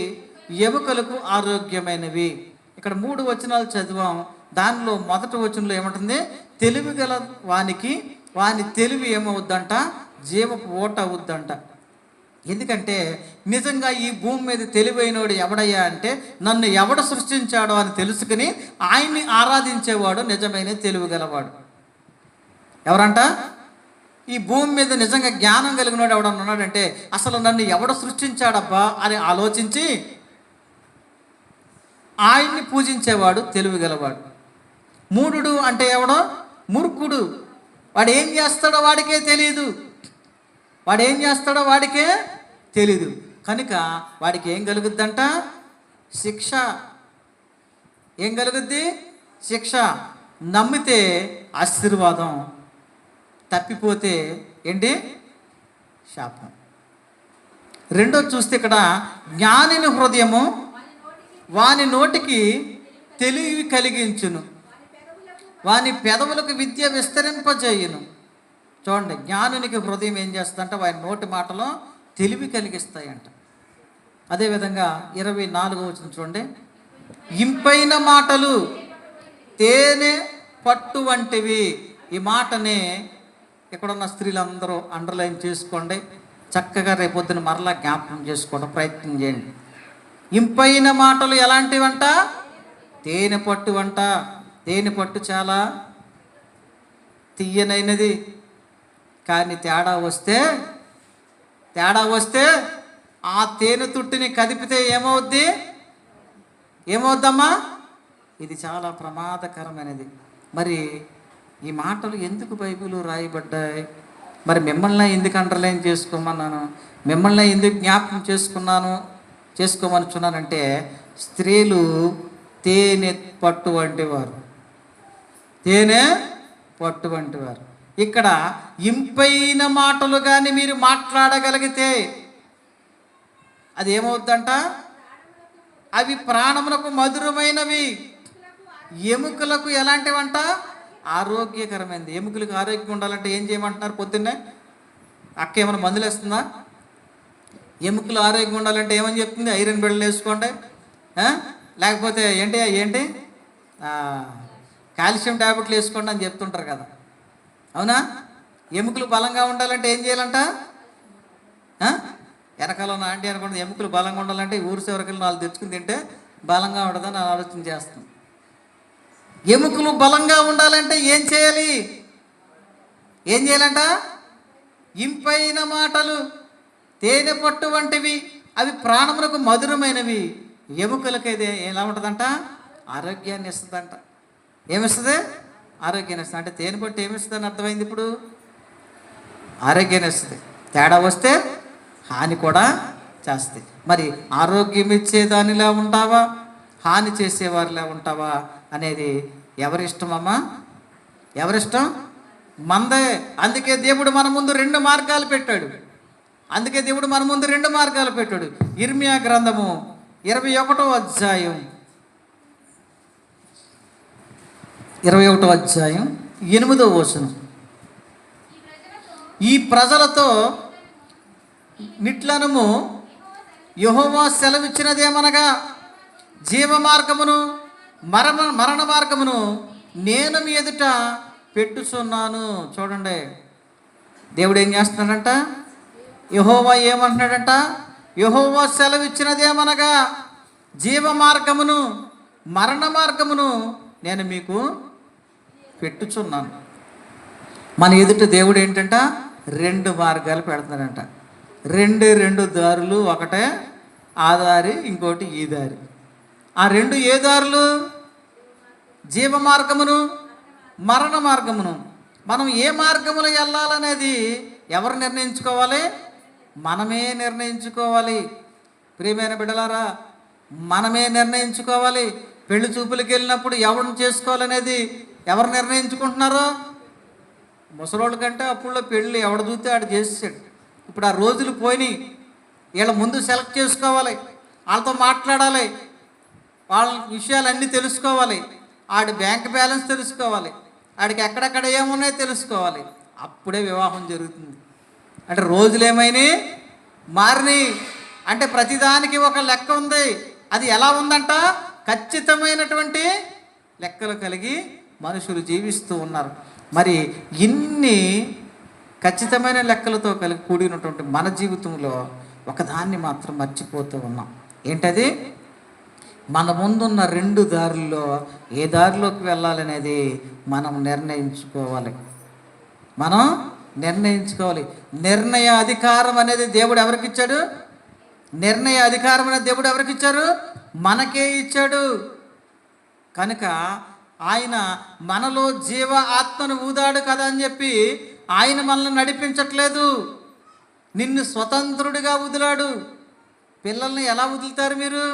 ఎముకలకు ఆరోగ్యమైనవి. ఇక్కడ 3 వచనాలు చదివాం. దానిలో మొదటి వచనంలో ఏమంటుంది? తెలివి గల వానికి వాని తెలివి ఏమవుద్దంట? జీవపు ఓట అవుద్దంట. ఎందుకంటే నిజంగా ఈ భూమి మీద తెలివైనవాడు ఎవడయ్యా అంటే, నన్ను ఎవడ సృష్టించాడో అని తెలుసుకుని ఆయన్ని ఆరాధించేవాడు నిజమైన తెలివి గలవాడు. ఎవరంట? ఈ భూమి మీద నిజంగా జ్ఞానం కలిగినవాడు ఎవడన్నా ఉన్నాడంటే, అసలు నన్ను ఎవడ సృష్టించాడబ్బా అని ఆలోచించి ఆయన్ని పూజించేవాడు తెలివి గలవాడు. మూఢుడు అంటే ఎవడో? మూర్ఖుడు. వాడు ఏం చేస్తాడో వాడికే తెలియదు. కనుక వాడికి ఏం కలుగుద్దంట? శిక్ష. ఏం కలుగుద్ది? శిక్ష. నమ్మితే ఆశీర్వాదం, తప్పిపోతే ఏంటి? శాపం. రెండోది చూస్తే ఇక్కడ జ్ఞానిని హృదయము వాని నోటికి తెలివి కలిగించును, వాని పెదవులకు విద్య విస్తరింపజేయును. చూడండి, జ్ఞానునికి హృదయం ఏం చేస్తుందంటే వాని నోటి మాటలో తెలివి కలిగిస్తాయంట. అదేవిధంగా 24వ వచనం చూడండి. ఇంపైన మాటలు తేనె పట్టు వంటివి. ఈ మాటని ఇక్కడున్న స్త్రీలందరూ అండర్లైన్ చేసుకోండి. చక్కగా రేపొద్దున మరలా జ్ఞాపకం చేసుకోవడం ప్రయత్నం చేయండి. ఇంపైన మాటలు ఎలాంటివంట? తేనె పట్టు వంట. తేనె పట్టు చాలా తీయనైనది, కానీ తేడా వస్తే ఆ తేనె తుట్టిని కదిపితే ఏమవుద్దమ్మా? ఇది చాలా ప్రమాదకరమైనది. మరి ఈ మాటలు ఎందుకు బైబిల్లో రాయబడ్డాయి? మరి మిమ్మల్ని ఎందుకు అండర్లైన్ చేసుకోమన్నాను, మిమ్మల్ని ఎందుకు జ్ఞాపకం చేసుకోమనుచున్నానంటే, స్త్రీలు తేనె పట్టు వంటివారు. ఇక్కడ ఇంపైన మాటలు కానీ మీరు మాట్లాడగలిగితే అది ఏమవుద్దంట? అవి ప్రాణములకు మధురమైనవి, ఎముకలకు ఎలాంటివంట? ఆరోగ్యకరమైనది. ఎముకలకు ఆరోగ్యం ఉండాలంటే ఏం చేయమంటున్నారు? పొద్దున్నే అక్క ఏమైనా మందులు వేస్తుందా? ఎముకలు ఆరోగ్యం ఉండాలంటే ఏమని చెప్తుంది? ఐరన్ బెడ్లు వేసుకోండి, లేకపోతే ఏంటి కాల్షియం ట్యాబ్లెట్లు వేసుకోండి అని చెప్తుంటారు కదా, అవునా? ఎముకలు బలంగా ఉండాలంటే ఏం చేయాలంట? వెనకాల ఉన్న ఆంటీ అనుకోండి, ఎముకలు బలంగా ఉండాలంటే ఊరు చివరికి 4 తెచ్చుకుని తింటే బలంగా ఉండదని ఆలోచన చేస్తాం. ఎముకలు బలంగా ఉండాలంటే ఏం చేయాలంట? ఇంపైన మాటలు తేనె పట్టు వంటివి, అవి ప్రాణములకు మధురమైనవి, ఎముకలకైతే ఎలా ఉంటుందంట? ఆరోగ్యాన్ని ఇస్తుందంట. ఏమిస్తుంది? ఆరోగ్యాన్ని ఇస్తుంది. అంటే తేనె పట్టు ఏమిస్తుందని అర్థమైంది ఇప్పుడు? ఆరోగ్యాన్ని ఇస్తుంది. తేడా వస్తే హాని కూడా చేస్తాయి. మరి ఆరోగ్యం ఇచ్చేదానిలా ఉంటావా, హాని చేసేవారిలా ఉంటావా అనేది ఎవరిష్టమమ్మా? ఎవరిష్టం? మందే. అందుకే దేవుడు మన ముందు 2 మార్గాలు పెట్టాడు. ఇర్మియా గ్రంథము 21వ అధ్యాయం 8వ వచనం. ఈ ప్రజలతో నిట్లనము యెహోవా సెలవిచ్చినదేమనగా, జీవ మార్గమును మరణ మార్గమును నేను మీ ఎదుట పెట్టుచున్నాను. చూడండి, దేవుడు ఏం చేస్తున్నాడంట? యెహోవా ఏమంటున్నాడంట? యెహోవా సెలవిచ్చినదేమనగా, జీవ మార్గమును మరణ మార్గమును నేను మీకు పెట్టుచున్నాను. మన ఎదుట దేవుడు ఏంటంట? 2 మార్గాలు పెడుతున్నాడంట. 2 దారులు, ఒకటే ఆ దారి, ఇంకోటి ఈ దారి. ఆ 2 ఏ దారులు? జీవ మార్గమును మరణ మార్గమును. మనం ఏ మార్గములో వెళ్ళాలనేది ఎవరు నిర్ణయించుకోవాలి? మనమే నిర్ణయించుకోవాలి. ప్రియమైన బిడ్డలారా, మనమే నిర్ణయించుకోవాలి. పెళ్లి చూపులకు వెళ్ళినప్పుడు ఎవరిని చేసుకోవాలనేది ఎవరు నిర్ణయించుకుంటున్నారో? ముసలోళ్ళ కంటే అప్పుడులో పెళ్ళి ఎవడు చూస్తే ఆడు చేసేసాడు. ఇప్పుడు ఆ రోజులు పోయినాయి. వీళ్ళ ముందు సెలెక్ట్ చేసుకోవాలి, వాళ్ళతో మాట్లాడాలి, వాళ్ళ విషయాలన్నీ తెలుసుకోవాలి, ఆడి బ్యాంక్ బ్యాలెన్స్ తెలుసుకోవాలి, ఆడికి ఎక్కడెక్కడ ఏమున్నాయో తెలుసుకోవాలి. అప్పుడే వివాహం జరుగుతుంది. అంటే రోజులు ఏమైనాయి? మారినాయి. అంటే ప్రతిదానికి ఒక లెక్క ఉంది. అది ఎలా ఉందంట? ఖచ్చితమైనటువంటి లెక్కలు కలిగి మనుషులు జీవిస్తూ ఉన్నారు. మరి ఇన్ని ఖచ్చితమైన లెక్కలతో కలిగి కూడినటువంటి మన జీవితంలో ఒకదాన్ని మాత్రం మర్చిపోతూ ఉన్నాం. ఏంటది? మన ముందున్న 2 దారుల్లో ఏ దారిలోకి వెళ్ళాలనేది మనం నిర్ణయించుకోవాలి. నిర్ణయ అధికారం అనేది దేవుడు ఎవరికి ఇచ్చాడు? నిర్ణయ అధికారం అనేది దేవుడు ఎవరికి ఇచ్చారు? మనకే ఇచ్చాడు. కనుక ఆయన మనలో జీవ ఆత్మను ఊదాడు కదా అని చెప్పి ఆయన మనల్ని నడిపించట్లేదు. నిన్ను స్వతంత్రుడిగా వదిలాడు. పిల్లల్ని ఎలా వదులుతారు మీరు?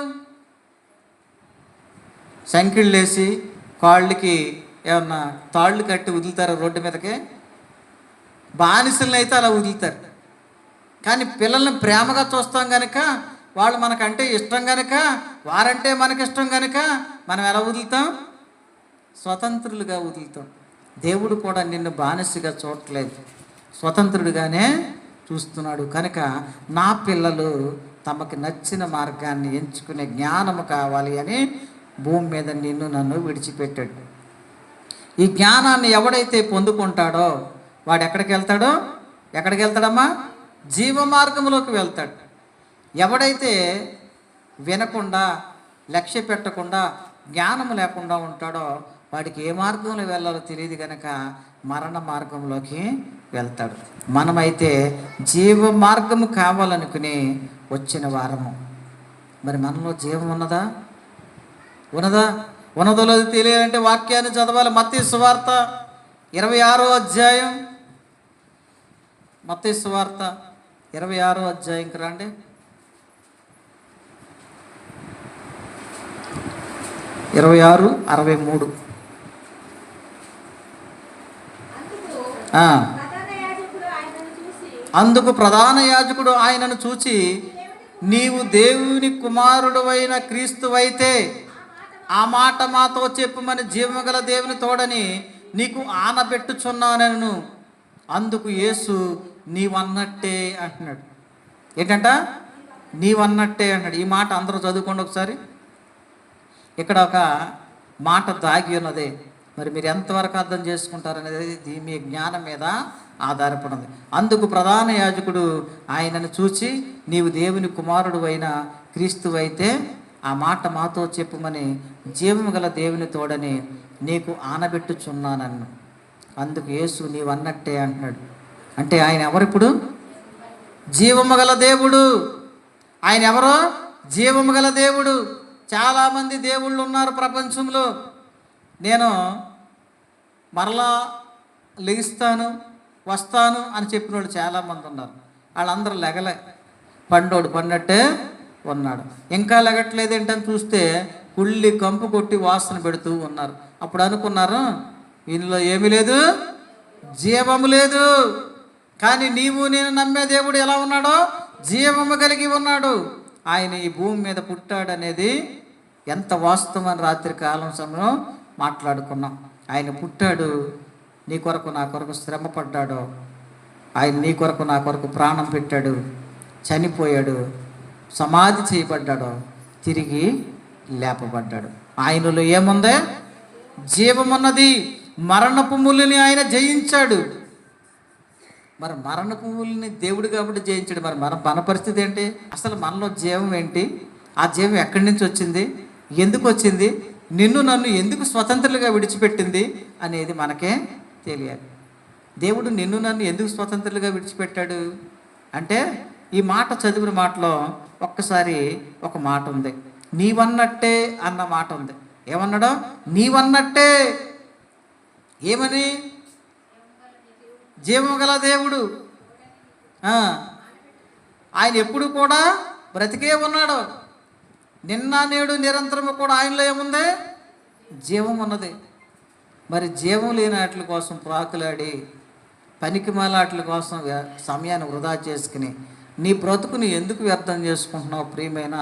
సంఖ్యలేసి కాళ్ళకి ఏమన్నా తాళ్ళు కట్టి వదులుతారు రోడ్డు మీదకి? బానిసలను అయితే అలా వదులుతారు. కానీ పిల్లల్ని ప్రేమగా చూస్తాం కనుక, వాళ్ళు మనకంటే ఇష్టం కనుక, వారంటే మనకి ఇష్టం కనుక మనం ఎలా వదులుతాం? స్వతంత్రులుగా వదులుతాం. దేవుడు కూడా నిన్ను బానిసగా చూడట్లేదు, స్వతంత్రుడిగానే చూస్తున్నాడు. కనుక నా పిల్లలు తమకు నచ్చిన మార్గాన్ని ఎంచుకునే జ్ఞానము కావాలి అని భూమి మీద నిన్ను నన్ను విడిచిపెట్టాడు. ఈ జ్ఞానాన్ని ఎవడైతే పొందుకుంటాడో వాడు ఎక్కడికి వెళ్తాడమ్మా? జీవ మార్గంలోకి వెళ్తాడు. ఎవడైతే వినకుండా, లక్ష్య పెట్టకుండా, జ్ఞానం లేకుండా ఉంటాడో వాడికి ఏ మార్గంలో వెళ్ళాలో తెలియదు కనుక మరణ మార్గంలోకి వెళ్తాడు. మనమైతే జీవ మార్గము కావాలనుకుని వచ్చిన వారము. మరి మనలో జీవం ఉన్నదా? ఉన్నదో లేదో తెలియాలంటే వాక్యాన్ని చదవాలి. మత్తయి సువార్త 26వ అధ్యాయం. మత్తయి సువార్త 26వ అధ్యాయంకి రండి. 26:63. అందుకు ప్రధాన యాజకుడు ఆయనను చూచి, నీవు దేవుని కుమారుడవైన క్రీస్తువైతే ఆ మాట మాతో చెప్పుమని జీవము గల దేవుని తోడని నీకు ఆనబెట్టుచున్నానను. అందుకు యేసు నీవన్నట్టే అంటున్నాడు. ఏంటంట? నీవన్నట్టే అంటున్నాడు. ఈ మాట అందరూ చదువుకోండి ఒకసారి. ఇక్కడ ఒక మాట దాగి ఉన్నది. మరి మీరు ఎంతవరకు అర్థం చేసుకుంటారనేది మీ జ్ఞానం మీద ఆధారపడింది. అందుకు ప్రధాన యాజకుడు ఆయనను చూచి, నీవు దేవుని కుమారుడు అయిన క్రీస్తువైతే ఆ మాట మాతో చెప్పుమని జీవము గల దేవుని తోడని నీకు ఆనబెట్టుచున్నానన్ను. అందుకు యేసు నీవన్నట్టే అంటున్నాడు. అంటే ఆయన ఎవరిప్పుడు? జీవము గల దేవుడు. ఆయన ఎవరో? జీవము గల దేవుడు. చాలామంది దేవుళ్ళు ఉన్నారు ప్రపంచంలో. నేను మరలా లెగిస్తాను, వస్తాను అని చెప్పిన వాళ్ళు చాలామంది ఉన్నారు. వాళ్ళందరూ లెగలే. పండోడు పడినట్టే ఉన్నాడు. ఇంకా లెగట్లేదు ఏంటని చూస్తే కుళ్ళి కంపు కొట్టి వాసన పెడుతూ ఉన్నారు. అప్పుడు అనుకున్నారు వీనిలో ఏమీ లేదు, జీవము లేదు. కానీ నీవు నేను నమ్మే దేవుడు ఎలా ఉన్నాడో జీవము కలిగి ఉన్నాడు. ఆయన ఈ భూమి మీద పుట్టాడనేది ఎంత వాస్తవం అని రాత్రి కాలం సమయంలో మాట్లాడుకున్నాం. ఆయన పుట్టాడు, నీ కొరకు నా కొరకు శ్రమ పడ్డాడు. ఆయన నీ కొరకు నా కొరకు ప్రాణం పెట్టాడు, చనిపోయాడు, సమాధి చేయబడ్డాడు, తిరిగి లేపబడ్డాడు. ఆయనలో ఏముంది? జీవమున్నది. మరణపు ముళ్ళని ఆయన జయించాడు. మరి మరణపు ముళ్ళని దేవుడు కాబట్టి జయించాడు. మరి మన పరిస్థితి ఏంటి? అసలు మనలో జీవం ఏంటి? ఆ జీవం ఎక్కడి నుంచి వచ్చింది? ఎందుకు వచ్చింది? నిన్ను నన్ను ఎందుకు స్వతంత్రులుగా విడిచిపెట్టింది అనేది మనకే తెలియాలి. దేవుడు నిన్ను నన్ను ఎందుకు స్వతంత్రులుగా విడిచిపెట్టాడు అంటే, ఈ మాట చదివిన మాటలో ఒక్కసారి ఒక మాట ఉంది. నీవన్నట్టే అన్న మాట ఉంది. ఏమన్నాడో? నీవన్నట్టే. ఏమని? జీవము గల దేవుడు. ఆయన ఎప్పుడు కూడా బ్రతికే ఉన్నాడు. నిన్న నేడు నిరంతరము కూడా ఆయనలో ఏముంది? జీవం ఉన్నది. మరి జీవం లేని వాటి కోసం ప్రాకులాడి, పనికిమాల వాటి కోసం సమయాన్ని వృధా చేసుకుని నీ బ్రతుకుని ఎందుకు వ్యర్థం చేసుకుంటున్నావు ప్రియమైన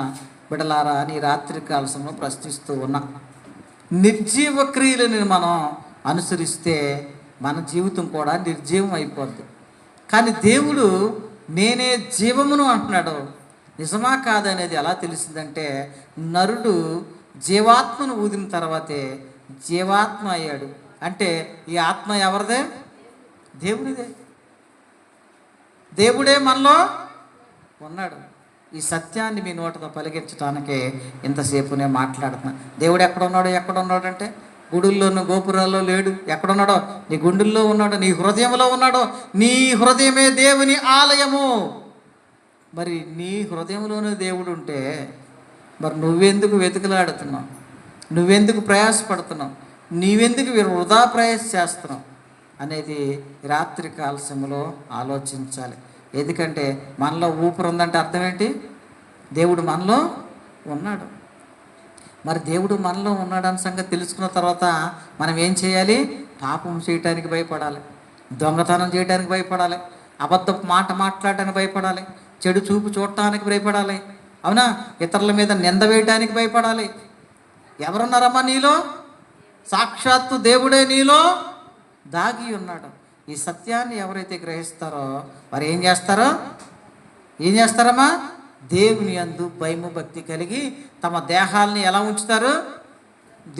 బిడలారా అని రాత్రి కాల సమయంలో ప్రశ్నిస్తూ ఉన్నా. నిర్జీవ క్రియలని మనం అనుసరిస్తే మన జీవితం కూడా నిర్జీవం అయిపోద్ది. కానీ దేవుడు నేనే జీవమును అంటున్నాడు. నిజమా కాదనేది ఎలా తెలిసిందంటే, నరుడు జీవాత్మను ఊదిన తర్వాతే జీవాత్మ అయ్యాడు. అంటే ఈ ఆత్మ ఎవరిదే? దేవుడిదే. దేవుడే మనలో ఉన్నాడు. ఈ సత్యాన్ని మీ నోటతో పలికించడానికే ఇంతసేపు నేను మాట్లాడుతున్నా. దేవుడు ఎక్కడున్నాడు అంటే గుడుల్లోనూ గోపురాల్లో లేడు. ఎక్కడున్నాడో? నీ గుండెల్లో ఉన్నాడు, నీ హృదయంలో ఉన్నాడు. నీ హృదయమే దేవుని ఆలయము. మరి నీ హృదయంలోనే దేవుడు ఉంటే మరి నువ్వెందుకు వెతుకులాడుతున్నావు? నువ్వెందుకు ప్రయాసపడుతున్నావు? నీవెందుకు వృధా ప్రయాస చేస్తున్నావు అనేది రాత్రి కాల సమయంలో ఆలోచించాలి. ఎందుకంటే మనలో ఊపిరి ఉందంటే అర్థం ఏంటి? దేవుడు మనలో ఉన్నాడు. మరి దేవుడు మనలో ఉన్నాడని సంగతి తెలుసుకున్న తర్వాత మనం ఏం చేయాలి? పాపం చేయటానికి భయపడాలి, దొంగతనం చేయడానికి భయపడాలి, అబద్ధపు మాట మాట్లాడటానికి భయపడాలి, చెడు చూపు చూడటానికి భయపడాలి, అవునా? ఇతరుల మీద నింద వేయటానికి భయపడాలి. ఎవరున్నారమ్మా నీలో? సాక్షాత్తు దేవుడే నీలో దాగి ఉన్నాడు. ఈ సత్యాన్ని ఎవరైతే గ్రహిస్తారో వారు ఏం చేస్తారమ్మా? దేవుని యందు భయము భక్తి కలిగి తమ దేహాల్ని ఎలా ఉంచుతారు?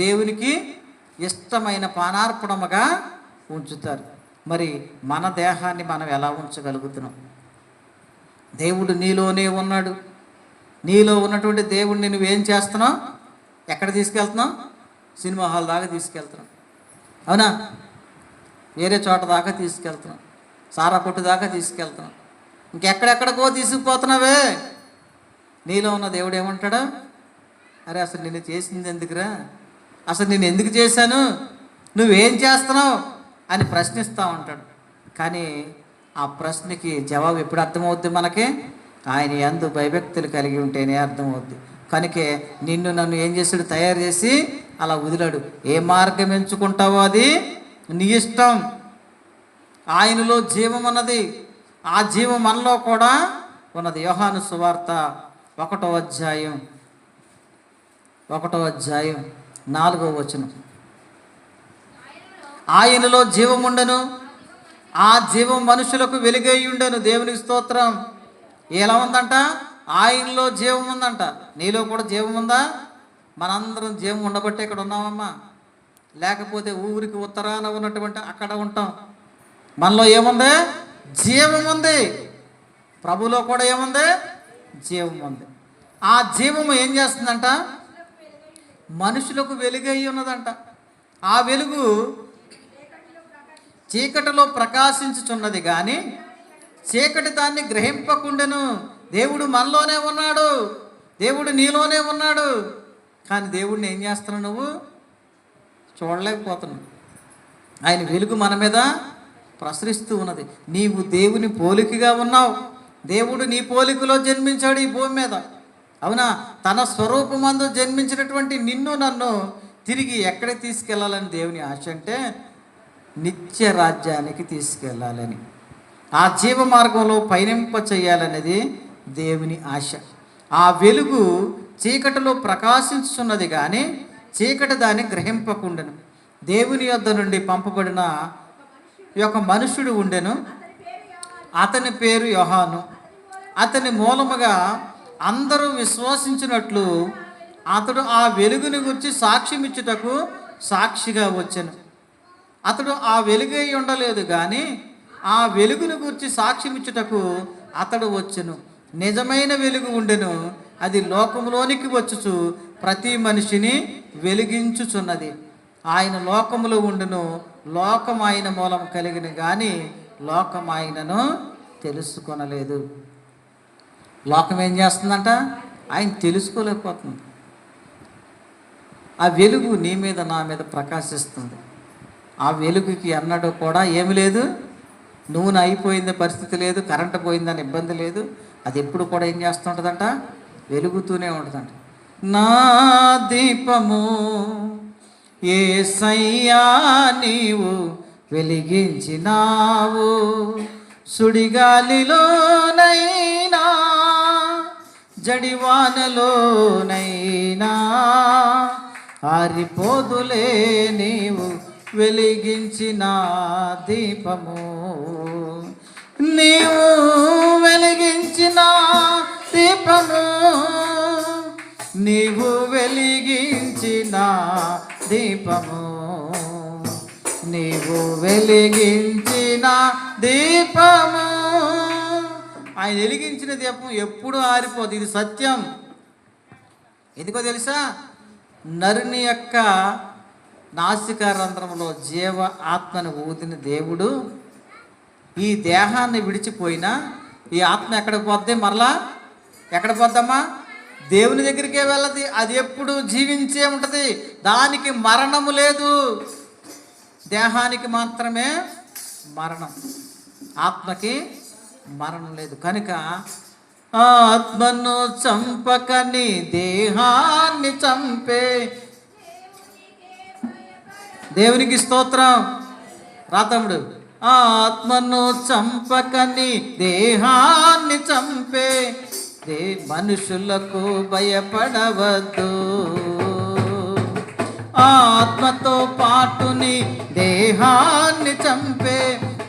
దేవునికి ఇష్టమైన పానార్పణముగా ఉంచుతారు. మరి మన దేహాన్ని మనం ఎలా ఉంచగలుగుతున్నాం? దేవుడు నీలోనే ఉన్నాడు. నీలో ఉన్నటువంటి దేవుడిని నువ్వేం చేస్తున్నావు? ఎక్కడ తీసుకెళ్తున్నావు? సినిమా హాల్ దాకా తీసుకెళ్తున్నావు, అవునా? వేరే చోట దాకా తీసుకెళ్తున్నావు, సారా కొట్టు దాకా తీసుకెళ్తున్నావు, ఇంకెక్కడెక్కడికో తీసుకుపోతున్నావే. నీలో ఉన్న దేవుడు ఏమంటాడు? అరే అసలు నిన్ను చేసింది ఎందుకురా? అసలు నేను ఎందుకు చేశాను? నువ్వేం చేస్తున్నావు అని ప్రశ్నిస్తూ ఉంటాడు. కానీ ఆ ప్రశ్నకి జవాబు ఎప్పుడు అర్థమవుద్ది మనకి? ఆయన యందు భయభక్తులు కలిగి ఉంటేనే అర్థమవుద్ది. కనుకే నిన్ను నన్ను ఏం చేశాడు? తయారు చేసి అలా వదిలాడు. ఏ మార్గం ఎంచుకుంటావో అది నీ ఇష్టం. ఆయనలో జీవం ఉన్నది, ఆ జీవం మనలో కూడా ఉన్నది. యోహాను సువార్త 1వ అధ్యాయం 4వ వచనం. ఆయనలో జీవం ఉండెను, ఆ జీవం మనుషులకు వెలుగై ఉండెను. దేవునికి స్తోత్రం. ఎలా ఉందంట? ఆయనలో జీవం ఉందంట. నీలో కూడా జీవం ఉందా? మనందరం జీవం ఉండబట్టే ఇక్కడ ఉన్నామమ్మా. లేకపోతే ఊరికి ఉత్తరాన ఉన్నటువంటి అక్కడ ఉంటాం. మనలో ఏముంది? జీవం ఉంది. ప్రభులో కూడా ఏముంది? జీవం ఉంది. ఆ జీవము ఏం చేస్తుందంట? మనుషులకు వెలుగై ఉన్నదంట. ఆ వెలుగు చీకటిలో ప్రకాశించుచున్నది కానీ చీకటి దాన్ని గ్రహింపకుండెను. దేవుడు మనలోనే ఉన్నాడు, దేవుడు నీలోనే ఉన్నాడు. కానీ దేవుడిని ఏం చేస్తున్నావు? నువ్వు చూడలేకపోతున్నావు. ఆయన వెలుగు మన మీద ప్రసరిస్తూ ఉన్నది. నీవు దేవుని పోలికగా ఉన్నావు. దేవుడు నీ పోలికలో జన్మించాడు ఈ భూమి మీద, అవునా? తన స్వరూపమందు జన్మించినటువంటి నిన్ను నన్ను తిరిగి ఎక్కడికి తీసుకెళ్ళాలని దేవుని ఆశ అంటే నిత్య రాజ్యానికి తీసుకెళ్ళాలని, ఆ జీవ మార్గంలో పయనింప చేయాలనేది దేవుని ఆశ. ఆ వెలుగు చీకటిలో ప్రకాశించుచున్నది కానీ చీకటి దాన్ని గ్రహింపకుండెను. దేవుని యొద్ద నుండి పంపబడిన ఒక మనుషుడు ఉండెను. అతని పేరు యోహాను. అతని మూలముగా అందరూ విశ్వసించినట్లు అతడు ఆ వెలుగుని గురించి సాక్ష్యం ఇచ్చుటకు సాక్షిగా వచ్చెను. అతడు ఆ వెలుగై ఉండలేదు కానీ ఆ వెలుగుని గురించి సాక్ష్యం ఇచ్చుటకు అతడు వచ్చెను. నిజమైన వెలుగు ఉండెను, అది లోకంలోనికి వచ్చుచు ప్రతి మనిషిని వెలిగించుచున్నది. ఆయన లోకములో ఉండును, లోకం ఆయన మూలం కలిగిన కానీ లోకం ఆయనను తెలుసుకొనలేదు. లోకం ఏం చేస్తుందంట? ఆయన తెలుసుకోలేకపోతుంది. ఆ వెలుగు నీ మీద నా మీద ప్రకాశిస్తుంది. ఆ వెలుగుకి అన్నడు కూడా ఏమి లేదు, నూనె అయిపోయింది పరిస్థితి లేదు, కరెంటు పోయిందని ఇబ్బంది లేదు. అది ఎప్పుడు కూడా ఏం చేస్తుంటుందంట? వెలుగుతూనే ఉంటుందంట. నా దీపము యేసయ్యా నీవు వెలిగించినావు, సుడిగాలిలోనైనా జడివానలోనైనా ఆరిపోదులే నీవు వెలిగించిన దీపము. నీవు వెలిగించిన దీప దీపము, నీవు వెలిగించిన దీపము, నీవు వెలిగించిన దీపము. ఆయన వెలిగించిన దీపం ఎప్పుడు ఆరిపోదు, ఇది సత్యం. ఎందుకో తెలుసా? నరుని యొక్క నాసికారంధ్రంలో జీవ ఆత్మను ఊదిన దేవుడు ఈ దేహాన్ని విడిచిపోయినా ఈ ఆత్మ ఎక్కడికి పోద్ది? మరలా ఎక్కడ పోద్దమ్మా? దేవుని దగ్గరికే వెళ్ళదు. అది ఎప్పుడు జీవించే ఉంటుంది, దానికి మరణము లేదు. దేహానికి మాత్రమే మరణం, ఆత్మకి మరణం లేదు. కనుక ఆత్మను చంపకని దేహాన్ని చంపే దేవునికి స్తోత్రం. రాతముడు, ఆత్మను చంపకని దేహాన్ని చంపే మనుషులకు భయపడవద్దు, ఆత్మతో పాటుని దేహాన్ని చంపే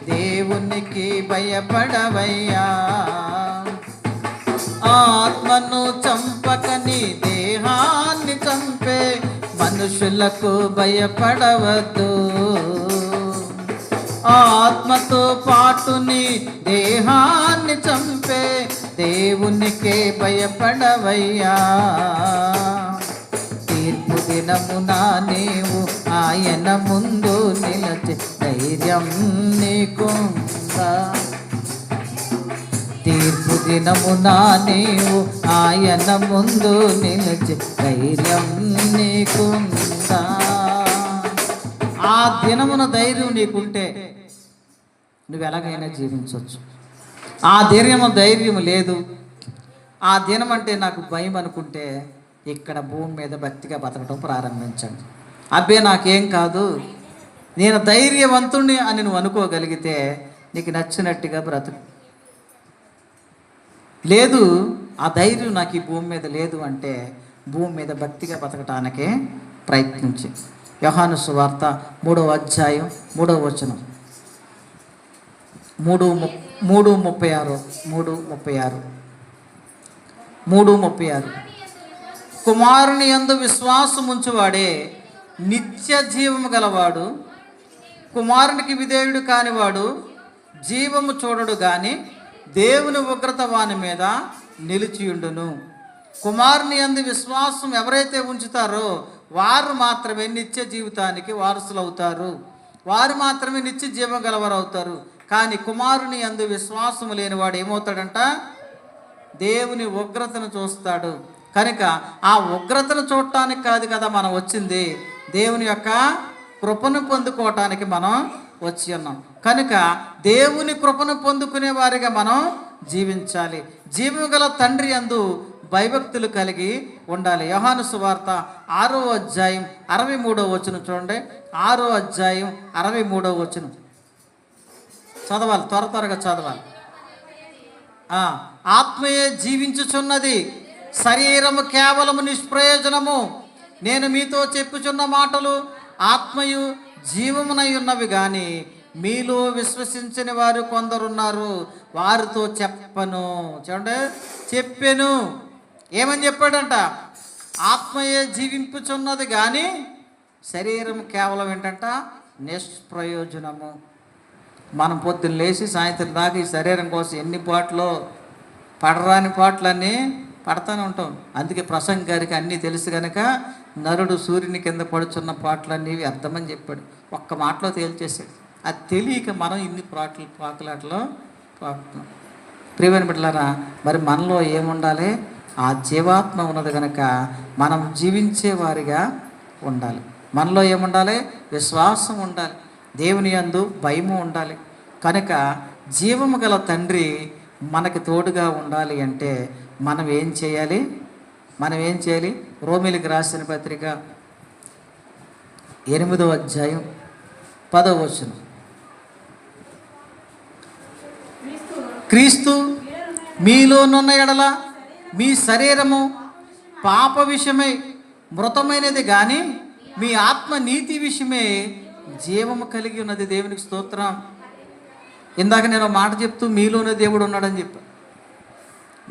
దేవునికి భయపడవయ్యా. ఆత్మను చంపకని దేహాన్ని చంపే మనుషులకు భయపడవద్దు, ఆత్మతో పాటుని దేహాన్ని చంపే దేవునికే భయపడవయ్యా. తీర్పు దినమున నీవు ఆయన ముందు నిలచి ధైర్యం నీకుందా, తీర్పు దినమున నీవు ఆయన ముందు నిలిచి ధైర్యం నీకుందా. ఆ దినమున ధైర్యం నీకుంటే నువ్వు ఎలాగైనా జీవించవచ్చు. ఆ ధైర్యం లేదు, ఆ దినం అంటే నాకు భయం అనుకుంటే ఇక్కడ భూమి మీద భక్తిగా బతకటం ప్రారంభించండి. అబ్బే నాకేం కాదు, నేను ధైర్యవంతుణ్ణి అని నువ్వు అనుకోగలిగితే నీకు నచ్చినట్టుగా బ్రతుకు. లేదు, ఆ ధైర్యం నాకు ఈ భూమి మీద లేదు అంటే భూమి మీద భక్తిగా బతకటానికే ప్రయత్నించి. యోహాను సువార్త 3వ అధ్యాయం 3వ వచనం, 3:36 కుమారుని యందు విశ్వాసముంచువాడే నిత్య జీవము గలవాడు, కుమారునికి విధేయుడు కానివాడు జీవము చూడడు గాని దేవుని ఉగ్రత వాని మీద నిలిచియుండును. కుమారుని యందు విశ్వాసం ఎవరైతే ఉంచుతారో వారు మాత్రమే నిత్య జీవితానికి వారసులు అవుతారు, వారు మాత్రమే నిత్య జీవం గలవారు అవుతారు. కానీ కుమారుని యందు విశ్వాసం లేనివాడు ఏమవుతాడంట? దేవుని ఉగ్రతను చూస్తాడు. కనుక ఆ ఉగ్రతను చూడటానికి కాదు కదా మనం వచ్చింది, దేవుని యొక్క కృపను పొందుకోవటానికి మనం వచ్చి ఉన్నాం. కనుక దేవుని కృపను పొందుకునే వారిగా మనం జీవించాలి. జీవము గల తండ్రి యందు భయభక్తులు కలిగి ఉండాలి. యోహాను సువార్త 6వ అధ్యాయం 63వ వచనం చూడండి. 6వ అధ్యాయం 63వ వచనం చదవాలి, త్వరగా చదవాలి. ఆత్మయే జీవించుచున్నది, శరీరము కేవలము నిష్ప్రయోజనము. నేను మీతో చెప్పుచున్న మాటలు ఆత్మయు జీవమునై ఉన్నవి కానీ మీలో విశ్వసించని వారు కొందరున్నారు, వారితో చెప్పను. చూడండి, చెప్పాను. ఏమని చెప్పాడంట? ఆత్మయే జీవింపుచున్నది కానీ శరీరం కేవలం ఏంటంట? నిష్ప్రయోజనము. మనం పొద్దున్న లేచి సాయంత్రం దాకా ఈ శరీరం కోసం ఎన్ని పాటలు, పడరాని పాటలన్నీ పడతానే ఉంటాం. అందుకే ప్రసంగ్ గారికి అన్నీ తెలుసు కనుక నరుడు సూర్యుని కింద పడుచున్న పాటలన్నీ అర్థమని చెప్పాడు, ఒక్క మాటలో తేల్చేసాడు. అది తెలియక మనం ఇన్ని పాకులాటలో పాకుతున్నాం. ప్రియమైన బిడ్డలారా, మరి మనలో ఏముండాలి? ఆ జీవాత్మ ఉన్నది కనుక మనం జీవించే వారిగా ఉండాలి. మనలో ఏముండాలి? విశ్వాసం ఉండాలి, దేవుని యందు భయము ఉండాలి. కనుక జీవము గల తండ్రి మనకి తోడుగా ఉండాలి అంటే మనం ఏం చేయాలి? రోమీలకు రాసిన పత్రిక 8వ అధ్యాయం 10వ వచనం, క్రీస్తు మీలోనున్న ఎడల మీ శరీరము పాప విషయమై మృతమైనది కానీ మీ ఆత్మ నీతి విషయమే జీవము కలిగి ఉన్నది. దేవునికి స్తోత్రం. ఇందాక నేను మాట చెప్తూ మీలోనే దేవుడు ఉన్నాడని చెప్పా.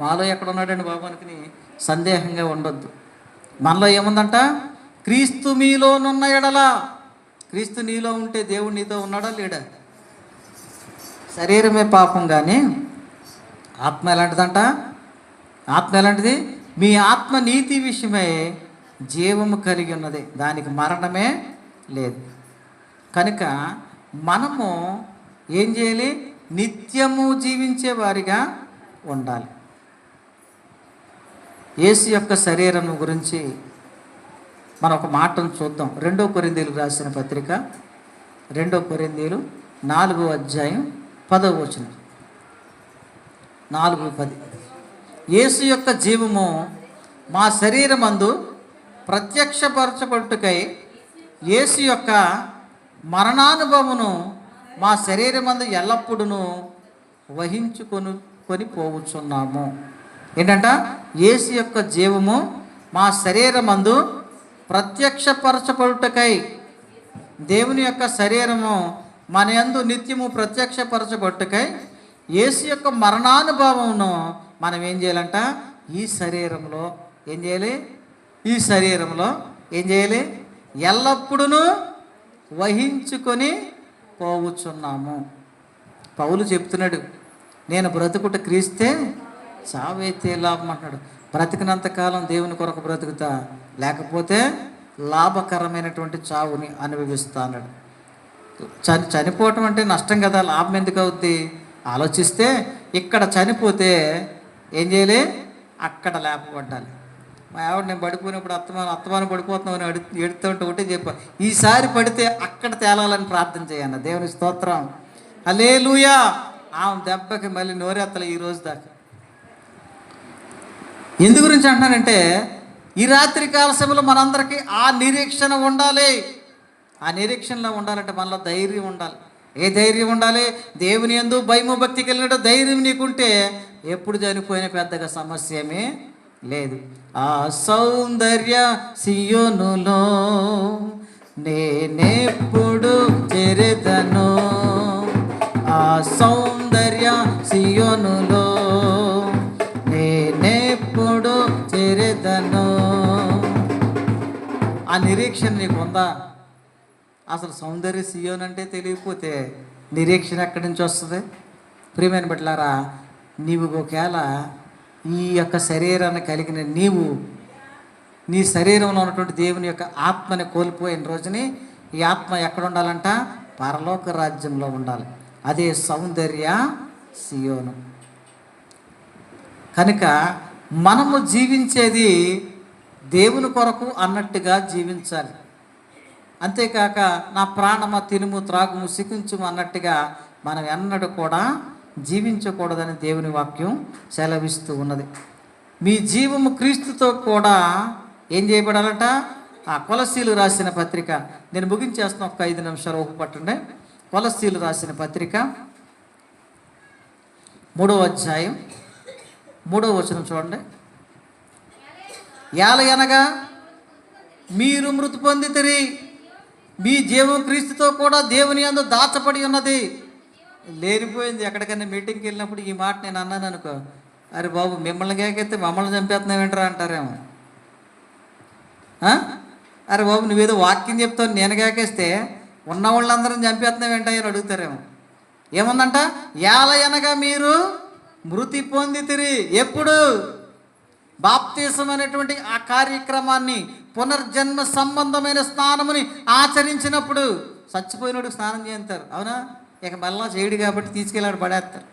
మాలో ఎక్కడ ఉన్నాడండి బాబు అనుకుని సందేహంగా ఉండొద్దు. మనలో ఏముందంట? క్రీస్తు మీలోనున్న ఎడల. క్రీస్తు నీలో ఉంటే దేవుడు నీతో ఉన్నాడా లేడా? శరీరమే పాపం కానీ ఆత్మ ఎలాంటిదంట? ఆత్మ ఎలాంటిది? మీ ఆత్మ నీతి విషయమై జీవము కలిగి ఉన్నది, దానికి మరణమే లేదు. కనుక మనము ఏం చేయాలి? నిత్యము జీవించే వారిగా ఉండాలి. యేసు యొక్క శరీరం గురించి మనం ఒక మాటను చూద్దాం. 2 కొరింథీయులకు రాసిన పత్రిక 2 కొరింథీయులు 4వ అధ్యాయం 10వ వచనం. 4:10. యేసు యొక్క జీవము మా శరీరమందు ప్రత్యక్షపరచబడుటకై యేసు యొక్క మరణానుభవమును మా శరీరమందు ఎల్లప్పుడూ వహించుకొని పోవచ్చున్నాము. ఏంటంట? యేసు యొక్క జీవము మా శరీరమందు ప్రత్యక్షపరచబడుటకై, దేవుని యొక్క శరీరము మన యందు నిత్యము ప్రత్యక్షపరచబడుటకై యేసు యొక్క మరణానుభవమును మనం ఏం చేయాలంట? ఈ శరీరంలో ఏం చేయాలి? ఈ శరీరంలో ఏం చేయాలి? ఎల్లప్పుడూ వహించుకొని పోవచ్చున్నాము. పౌలు చెప్తున్నాడు, నేను బ్రతుకుట క్రీస్తే, చావైతే లాభం అంటున్నాడు. బ్రతికినంతకాలం దేవుని కొరకు బ్రతుకుతా, లేకపోతే లాభకరమైనటువంటి చావుని అనుభవిస్తాడు. చనిపోవటం అంటే నష్టం కదా, లాభం ఎందుకు అవుద్ది? ఆలోచిస్తే ఇక్కడ చనిపోతే ఏం చేయాలి? అక్కడ లేపబడ్డాలి. మా ఆవిడ నేను పడిపోయినప్పుడు అత్తమాను పడిపోతున్నావు అని ఎడుతూ ఉంటే ఒకటే చెప్పా, ఈసారి పడితే అక్కడ తేలాలని ప్రార్థన చేయన్న. దేవుని స్తోత్రం, హల్లెలూయా. ఆమె దెబ్బకి మళ్ళీ నోరెత్తలే ఈ రోజు దాకా. ఎందు గురించి అంటున్నానంటే, ఈ రాత్రి కాల సమయంలో మనందరికీ ఆ నిరీక్షణ ఉండాలి. ఆ నిరీక్షణలో ఉండాలంటే మనలో ధైర్యం ఉండాలి. ఏ ధైర్యం ఉండాలి? దేవుని యందు భయము భక్తి కలిగిన ధైర్యం నీకుంటే ఎప్పుడు చనిపోయిన పెద్దగా సమస్య ఏమీ లేదు. ఆ సౌందర్య సియోనులో నేనెప్పుడు చేరెదను, ఆ సౌందర్య సియోనులో నేనెప్పుడు చేరెదను. ఆ నిరీక్షణ నీకు ఉందా? అసలు సౌందర్య సియోన్ అంటే తెలియకపోతే నిరీక్షణ ఎక్కడి నుంచి వస్తుంది? ప్రియమైన బిడ్డలారా, నీవు ఒకవేళ ఈ యొక్క శరీరాన్ని కలిగిన నీవు నీ శరీరంలో ఉన్నటువంటి దేవుని యొక్క ఆత్మని కోల్పోయిన రోజుని ఈ ఆత్మ ఎక్కడ ఉండాలంట? పరలోక రాజ్యంలో ఉండాలి. అదే సౌందర్య సియోను. కనుక మనము జీవించేది దేవుని కొరకు అన్నట్టుగా జీవించాలి. అంతేకాక నా ప్రాణమ తినుము త్రాగుము సికించుము అన్నట్టుగా మనం ఎన్నడూ కూడా జీవించకూడదని దేవుని వాక్యం సెలవిస్తూ ఉన్నది. మీ జీవము క్రీస్తుతో కూడా ఏం చేయబడాలట? ఆ కొలస్సీలు రాసిన పత్రిక, నేను ముగించేస్తాను, ఒక 5 నిమిషాలు ఊపు పట్టండి. కొలస్సీలు రాసిన పత్రిక 3వ అధ్యాయం 3వ వచనం చూడండి. ఏలయనగా మీరు మృతి పొందితిరి, మీ జీవం క్రీస్తుతో కూడా దేవుని యందు దాచబడి ఉన్నది. లేనిపోయింది. ఎక్కడికైనా మీటింగ్కి వెళ్ళినప్పుడు ఈ మాట నేను అన్నాను అనుకో, అరే బాబు మిమ్మల్ని కేకెత్తే మమ్మల్ని చంపేస్తున్నావేంట్రా అంటారేమో. అరే బాబు నువ్వేదో వాక్యం చెప్తావు, నేను కేకేస్తే ఉన్న వాళ్ళందరం చంపేస్తున్నావేంటా అని అడుగుతారేమో. ఏముందంట? ఏలయనగా మీరు మృతి పొందితిరి. ఎప్పుడు? బాప్తీసం అనేటువంటి ఆ కార్యక్రమాన్ని, పునర్జన్మ సంబంధమైన స్నానముని ఆచరించినప్పుడు. చచ్చిపోయినోడికి స్నానం చేస్తారు, అవునా? ఇక మళ్ళా చేయడు కాబట్టి తీసుకెళ్ళాడు పడేస్తారు.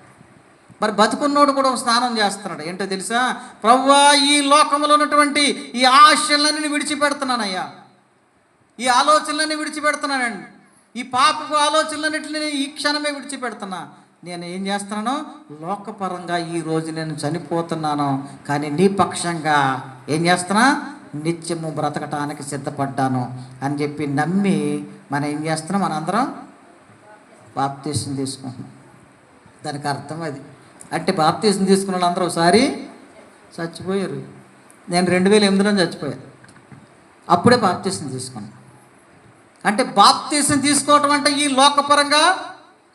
మరి బతుకున్నోడు కూడా స్నానం చేస్తున్నాడు. ఏంటో తెలుసా? ప్రభువా, ఈ లోకంలో ఉన్నటువంటి ఈ ఆశలన్నీ విడిచిపెడుతున్నానయ్యా, ఈ ఆలోచనలన్నీ విడిచిపెడుతున్నానండి, ఈ పాపపు ఆలోచనలన్నింటినీ ఈ క్షణమే విడిచిపెడుతున్నా. నేను ఏం చేస్తున్నాను? లోకపరంగా ఈరోజు నేను చనిపోతున్నాను, కానీ నీ పక్షంగా ఏం చేస్తున్నా? నిత్యము బ్రతకటానికి సిద్ధపడ్డాను అని చెప్పి నమ్మి మనం ఏం చేస్తున్నాం? మనందరం బాప్తీసం తీసుకుంటున్నాం. దానికి అర్థం అది. అంటే బాప్తీసం తీసుకున్న వాళ్ళందరూ ఒకసారి చచ్చిపోయారు. నేను 2008లో చచ్చిపోయాను, అప్పుడే బాప్తీసం తీసుకున్నాను. అంటే బాప్తీసం తీసుకోవటం అంటే ఈ లోకపరంగా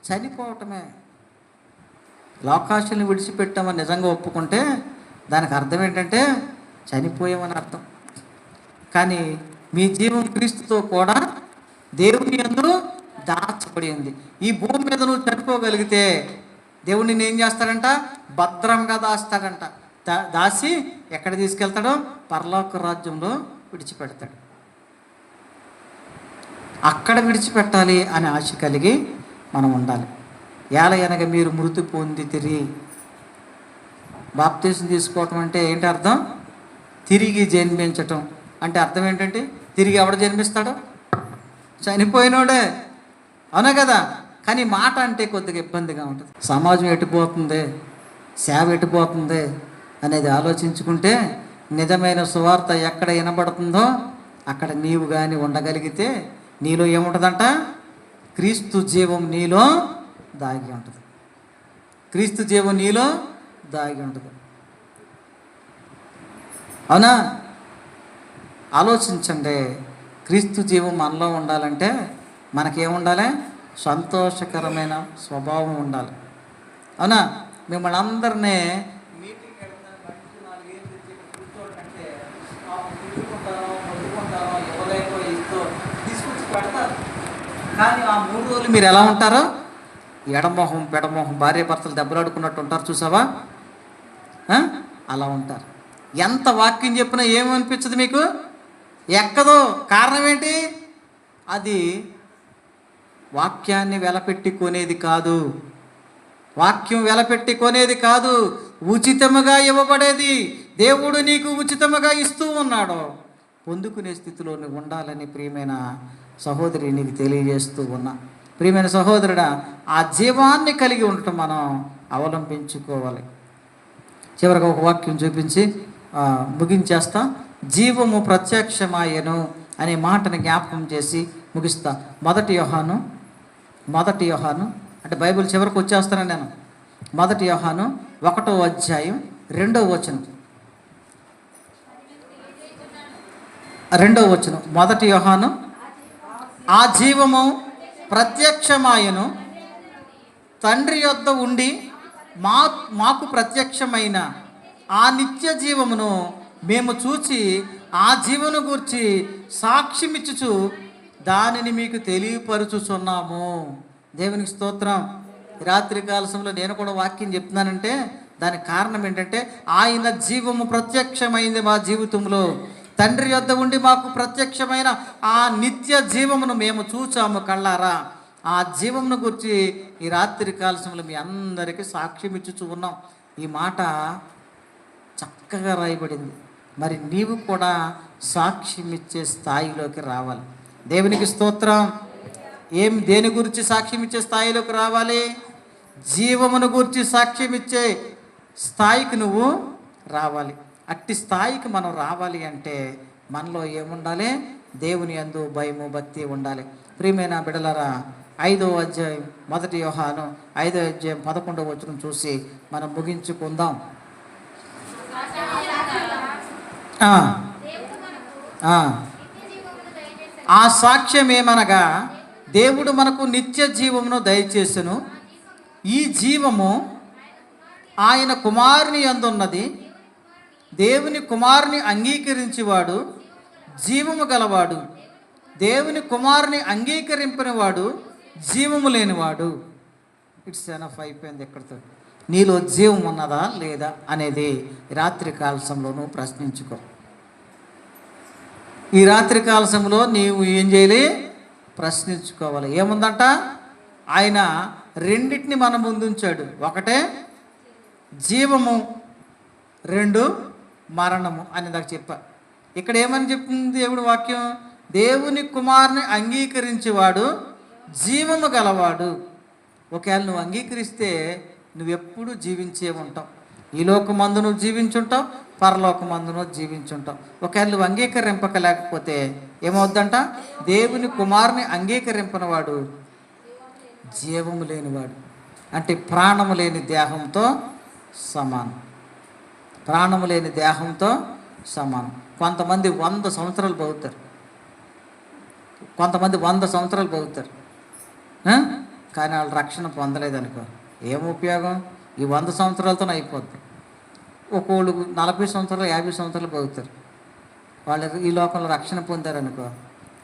చనిపోవటమే. లోకాశల్ని విడిచిపెట్టామని నిజంగా ఒప్పుకుంటే దానికి అర్థం ఏంటంటే చనిపోయామని అర్థం. కానీ మీ జీవం క్రీస్తుతో కూడా దేవుని యందు దాచబడి ఉంది. ఈ భూమి మీద నువ్వు చనిపోగలిగితే దేవుడు నిన్ను ఏం చేస్తాడంట? భద్రంగా దాస్తాడంట. దాసి ఎక్కడ తీసుకెళ్తాడో? పరలోక రాజ్యంలో విడిచిపెడతాడు. అక్కడ విడిచిపెట్టాలి అనే ఆశ కలిగి మనం ఉండాలి. ఏలయనగా మీరు మృతి పొందితిరి. బాప్తీసం తీసుకోవటం అంటే ఏంటి అర్థం? తిరిగి జన్మించటం అంటే అర్థం ఏంటంటే తిరిగి ఎవడు జన్మిస్తాడో? చనిపోయినోడే, అవునా కదా? కానీ మాట అంటే కొద్దిగా ఇబ్బందిగా ఉంటుంది. సమాజం ఎటుపోతుంది, సేవ ఎటుపోతుంది అనేది ఆలోచించుకుంటే నిజమైన సువార్త ఎక్కడ వినబడుతుందో అక్కడ నీవు కానీ ఉండగలిగితే నీలో ఏముంటుందంట? క్రీస్తు జీవం నీలో దాగి ఉంటుంది. క్రీస్తు జీవం నీలో దాగి ఉంటుంది. అవునా? ఆలోచించండి. క్రీస్తు జీవం మనలో ఉండాలంటే మనకేముండాలి? సంతోషకరమైన స్వభావం ఉండాలి. అవునా? మిమ్మల్ని అందరినీ మీటింగ్ ఇవ్వలేకో ఇస్తూ తీసుకొచ్చి పెడతారు. కానీ ఆ 3 రోజులు మీరు ఎలా ఉంటారో? ఎడమొహం పెడమొహం భార్య భర్తలు దెబ్బలాడుకున్నట్టు ఉంటారు, చూసావా? అలా ఉంటారు. ఎంత వాక్యం చెప్పినా ఏమనిపించదు, మీకు ఎక్కదో. కారణం ఏంటి? అది వాక్యాన్ని వెలపెట్టి కొనేది కాదు. వాక్యం వెలపెట్టి కొనేది కాదు, ఉచితముగా ఇవ్వబడేది. దేవుడు నీకు ఉచితముగా ఇస్తూ ఉన్నాడు. పొందుకునే స్థితిలో నువ్వు ఉండాలని ప్రియమైన సహోదరి నీకు తెలియజేస్తూ ఉన్నా. ప్రియమైన సహోదరుడా, ఆ జీవాన్ని కలిగి ఉండటం మనం అవలంబించుకోవాలి. చివరిగా ఒక వాక్యం చూపించి ముగించేస్తా. జీవము ప్రత్యక్షమాయను అనే మాటను జ్ఞాపకం చేసి ముగిస్తా. మొదటి యోహాను అంటే బైబిల్ చివరికి వచ్చేస్తాను నేను. మొదటి యోహాను 1వ అధ్యాయం 2వ వచనం. 2వ వచనం. మొదటి యోహాను, ఆ జీవము ప్రత్యక్షమాయను, తండ్రి యొద్ద ఉండి మాకు ప్రత్యక్షమైన ఆ నిత్య జీవమును మేము చూచి ఆ జీవను గూర్చి సాక్ష్యమిచ్చుచు దానిని మీకు తెలియపరుచుచున్నాము. దేవునికి స్తోత్రం. రాత్రి కాలశంలో నేను కూడా వాక్యం చెప్తున్నానంటే దానికి కారణం ఏంటంటే ఆయన జీవము ప్రత్యక్షమైంది మా జీవితంలో. తండ్రి యొద్ద ఉండి మాకు ప్రత్యక్షమైన ఆ నిత్య జీవమును మేము చూచాము కళ్ళారా. ఆ జీవమును గురించి ఈ రాత్రి కాలశంలో మీ అందరికీ సాక్ష్యం ఇచ్చుచూ ఉన్నాం. ఈ మాట చక్కగా రాయబడింది. మరి నీవు కూడా సాక్ష్యం ఇచ్చే స్థాయిలోకి రావాలి. దేవునికి స్తోత్రం. దేని గురించి సాక్ష్యం ఇచ్చే స్థాయిలోకి రావాలి? జీవమును గురించి సాక్ష్యం ఇచ్చే స్థాయికి నువ్వు రావాలి. అట్టి స్థాయికి మనం రావాలి అంటే మనలో ఏముండాలి? దేవుని యందు భయము భక్తి ఉండాలి. ప్రియమైన బిడ్డలారా, 5వ అధ్యాయం మొదటి యోహాను 5వ అధ్యాయం 11వ వచనం చూసి మనం ముగించుకుందాం. ఆ సాక్ష్యం ఏమనగా దేవుడు మనకు నిత్య జీవమును దయచేసెను. ఈ జీవము ఆయన కుమారుని యందున్నది. దేవుని కుమారుని అంగీకరించేవాడు జీవము గలవాడు. దేవుని కుమారుని అంగీకరింపనివాడు జీవము లేనివాడు. ఇట్స్ ఎనఫ్, అయిపోయింది ఎక్కడితో. నీలో జీవం ఉన్నదా లేదా అనేది రాత్రి కాలశంలో నువ్వు ప్రశ్నించుకో. ఈ రాత్రి కాలశంలో నీవు ఏం చేయాలి? ప్రశ్నించుకోవాలి. ఏముందంట? ఆయన రెండింటిని మన ముందుంచాడు. ఒకటే జీవము, 2 మరణము అని నాకు చెప్పా. ఇక్కడ ఏమని చెప్తుంది దేవుడు వాక్యం? దేవుని కుమారుని అంగీకరించేవాడు జీవము గలవాడు. ఒకవేళ నువ్వు అంగీకరిస్తే నువ్వెప్పుడు జీవించే ఉంటావు. ఈ లోకమందు నువ్వు జీవించుంటావు, పరలోకమందు నువ్వు జీవించుంటావు. ఒకవేళ నువ్వు అంగీకరింపలేకపోతే ఏమవుద్దంట? దేవుని కుమారుని అంగీకరింపనివాడు జీవము లేనివాడు. అంటే ప్రాణము లేని దేహంతో సమానం. ప్రాణము లేని దేహంతో సమానం. కొంతమంది 100 సంవత్సరాలు బతుకుతారు, కొంతమంది 100 సంవత్సరాలు బతుకుతారు. కానీ వాళ్ళు రక్షణ పొందలేదనుకో, ఏం ఉపయోగం? ఈ 100 సంవత్సరాలతో అయిపోద్ది. ఒక్కోళ్ళు 40 సంవత్సరాలు 50 సంవత్సరాలు బతుకుతారు. వాళ్ళు ఈ లోకంలో రక్షణ పొందారనుకో,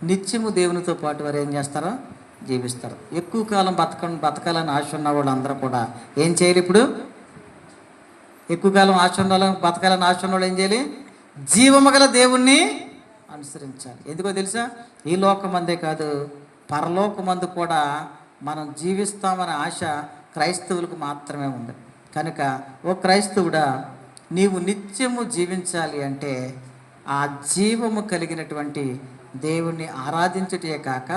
నిత్యము దేవునితో పాటు వారు ఏం చేస్తారో జీవిస్తారు. ఎక్కువ కాలం బతకాలని ఆశ ఉన్న వాళ్ళు అందరూ కూడా ఏం చేయాలి? ఇప్పుడు ఎక్కువ కాలం బతకాలని ఆశ ఉన్న వాళ్ళు ఏం చేయాలి? జీవము గల దేవుణ్ణి అనుసరించాలి. ఎందుకో తెలుసా? ఈ లోకమందే కాదు, పరలోకమందు కూడా మనం జీవిస్తామనే ఆశ క్రైస్తవులకు మాత్రమే ఉంది. కనుక ఓ క్రైస్తవుడా, నీవు నిత్యము జీవించాలి అంటే ఆ జీవము కలిగినటువంటి దేవుణ్ణి ఆరాధించుటే కాక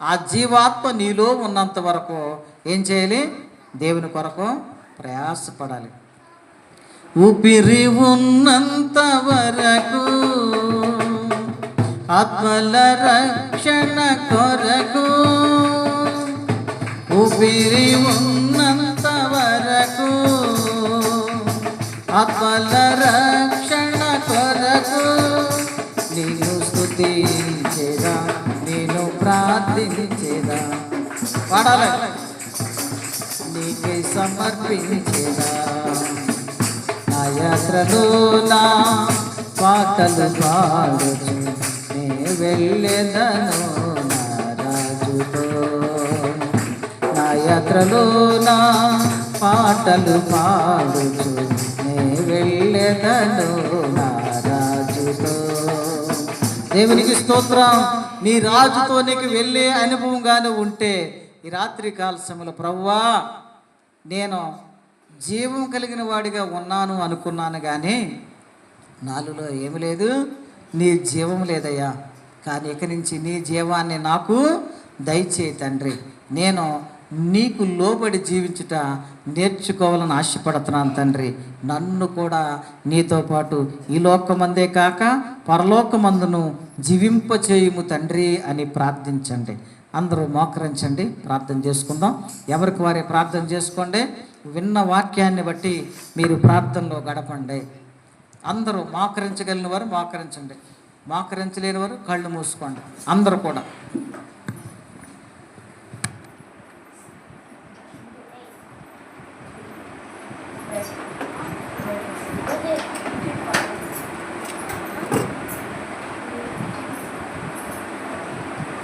ఆ జీవాత్మ నీలో ఉన్నంత వరకు ఏం చేయాలి? దేవుని కొరకు ప్రయాసపడాలి. ఊపిరి ఉన్నంత వరకు ఆత్మల రక్షణ కొరకు, ఊపిరి ఉన్నంత వరకు ఆత్మల రక్షణ కొరకు నేను స్తుతించేదా, నేను ప్రార్థించేదా, పాడాలి, నీకే సమర్పించేదా. నా యాత్రలో నా పాటలు పాడుచు నే వెళ్ళెదను నా రాజుతో. నా యాత్రలో నా పాటలు పాడుచు నే వెళ్ళెదను నా రాజుతో. దేవునికి స్తోత్రం. నీ రాజుతో నీకు వెళ్ళే అనుభవంగానే ఉంటే ఈ రాత్రి కాల సమయంలో, ప్రభువా నేను జీవం కలిగిన వాడిగా ఉన్నాను అనుకున్నాను, కానీ నాలో ఏమి లేదు, నీ జీవం లేదయ్యా. కానీ ఇక నుంచి నీ జీవాన్ని నాకు దయచేయి తండ్రి. నేను నీకు లోబడి జీవించుట నేర్చుకోవాలని ఆశపడుతున్నాను తండ్రి. నన్ను కూడా నీతో పాటు ఈ లోకమందే కాక పరలోకమందును జీవింపచేయుము తండ్రి అని ప్రార్థించండి. అందరూ మోకరించండి, ప్రార్థన చేసుకుందాం. ఎవరికి వారే ప్రార్థన చేసుకోండి. విన్న వాక్యాన్ని బట్టి మీరు ప్రార్థనలో గడపండి. అందరూ మోకరించగలిగిన వారు మోకరించండి, మోకరించలేని వారు కళ్ళు మూసుకోండి. అందరూ కూడా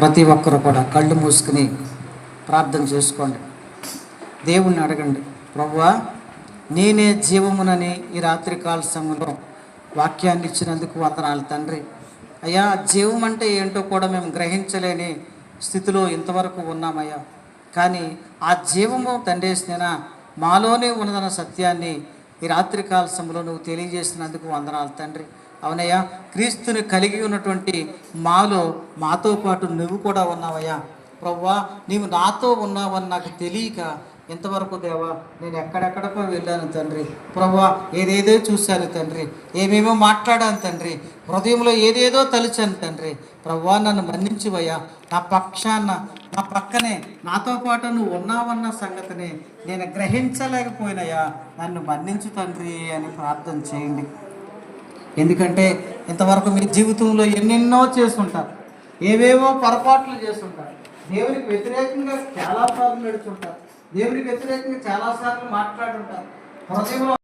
ప్రతి ఒక్కరు కూడా కళ్ళు మూసుకుని ప్రార్థన చేసుకోండి. దేవుణ్ణి అడగండి, ప్రభువా నేనే జీవమునని ఈ రాత్రికాల సమయంలో వాక్యాన్ని ఇచ్చినందుకు వందనాలు తండ్రి. అయ్యా, జీవం అంటే ఏంటో కూడా మేము గ్రహించలేని స్థితిలో ఇంతవరకు ఉన్నామయ్యా. కానీ ఆ జీవము తండ్రేసిన మాలోనే ఉన్నదన్న సత్యాన్ని ఈ రాత్రికాల సమయంలో నువ్వు తెలియజేసినందుకు వందనాలు తండ్రి. అవునయ్యా, క్రీస్తుని కలిగి ఉన్నటువంటి మాతో పాటు నువ్వు కూడా ఉన్నావయ్యా. ప్రభువా నీవు నాతో ఉన్నావని నాకు తెలియక ఇంతవరకు దేవా నేను ఎక్కడెక్కడికో వెళ్ళాను తండ్రి. ప్రభువా ఏదేదో చూశాను తండ్రి, ఏమేమో మాట్లాడాను తండ్రి, హృదయంలో ఏదేదో తలిచాను తండ్రి. ప్రభువా నన్ను మన్నించువయ్యా. నా పక్కనే నాతో పాటు నువ్వు ఉన్నావన్న సంగతిని నేను గ్రహించలేకపోయినయ్యా, నన్ను మన్నించు తండ్రి అని ప్రార్థన చేయండి. ఎందుకంటే ఇంతవరకు మీ జీవితంలో ఎన్నెన్నో చేస్తుంటారు, ఏవేవో పొరపాట్లు చేస్తుంటారు, దేవునికి వ్యతిరేకంగా చాలాసార్లు నడుచుంటారు, దేవునికి వ్యతిరేకంగా చాలాసార్లు మాట్లాడుంటారు. హృదయంలో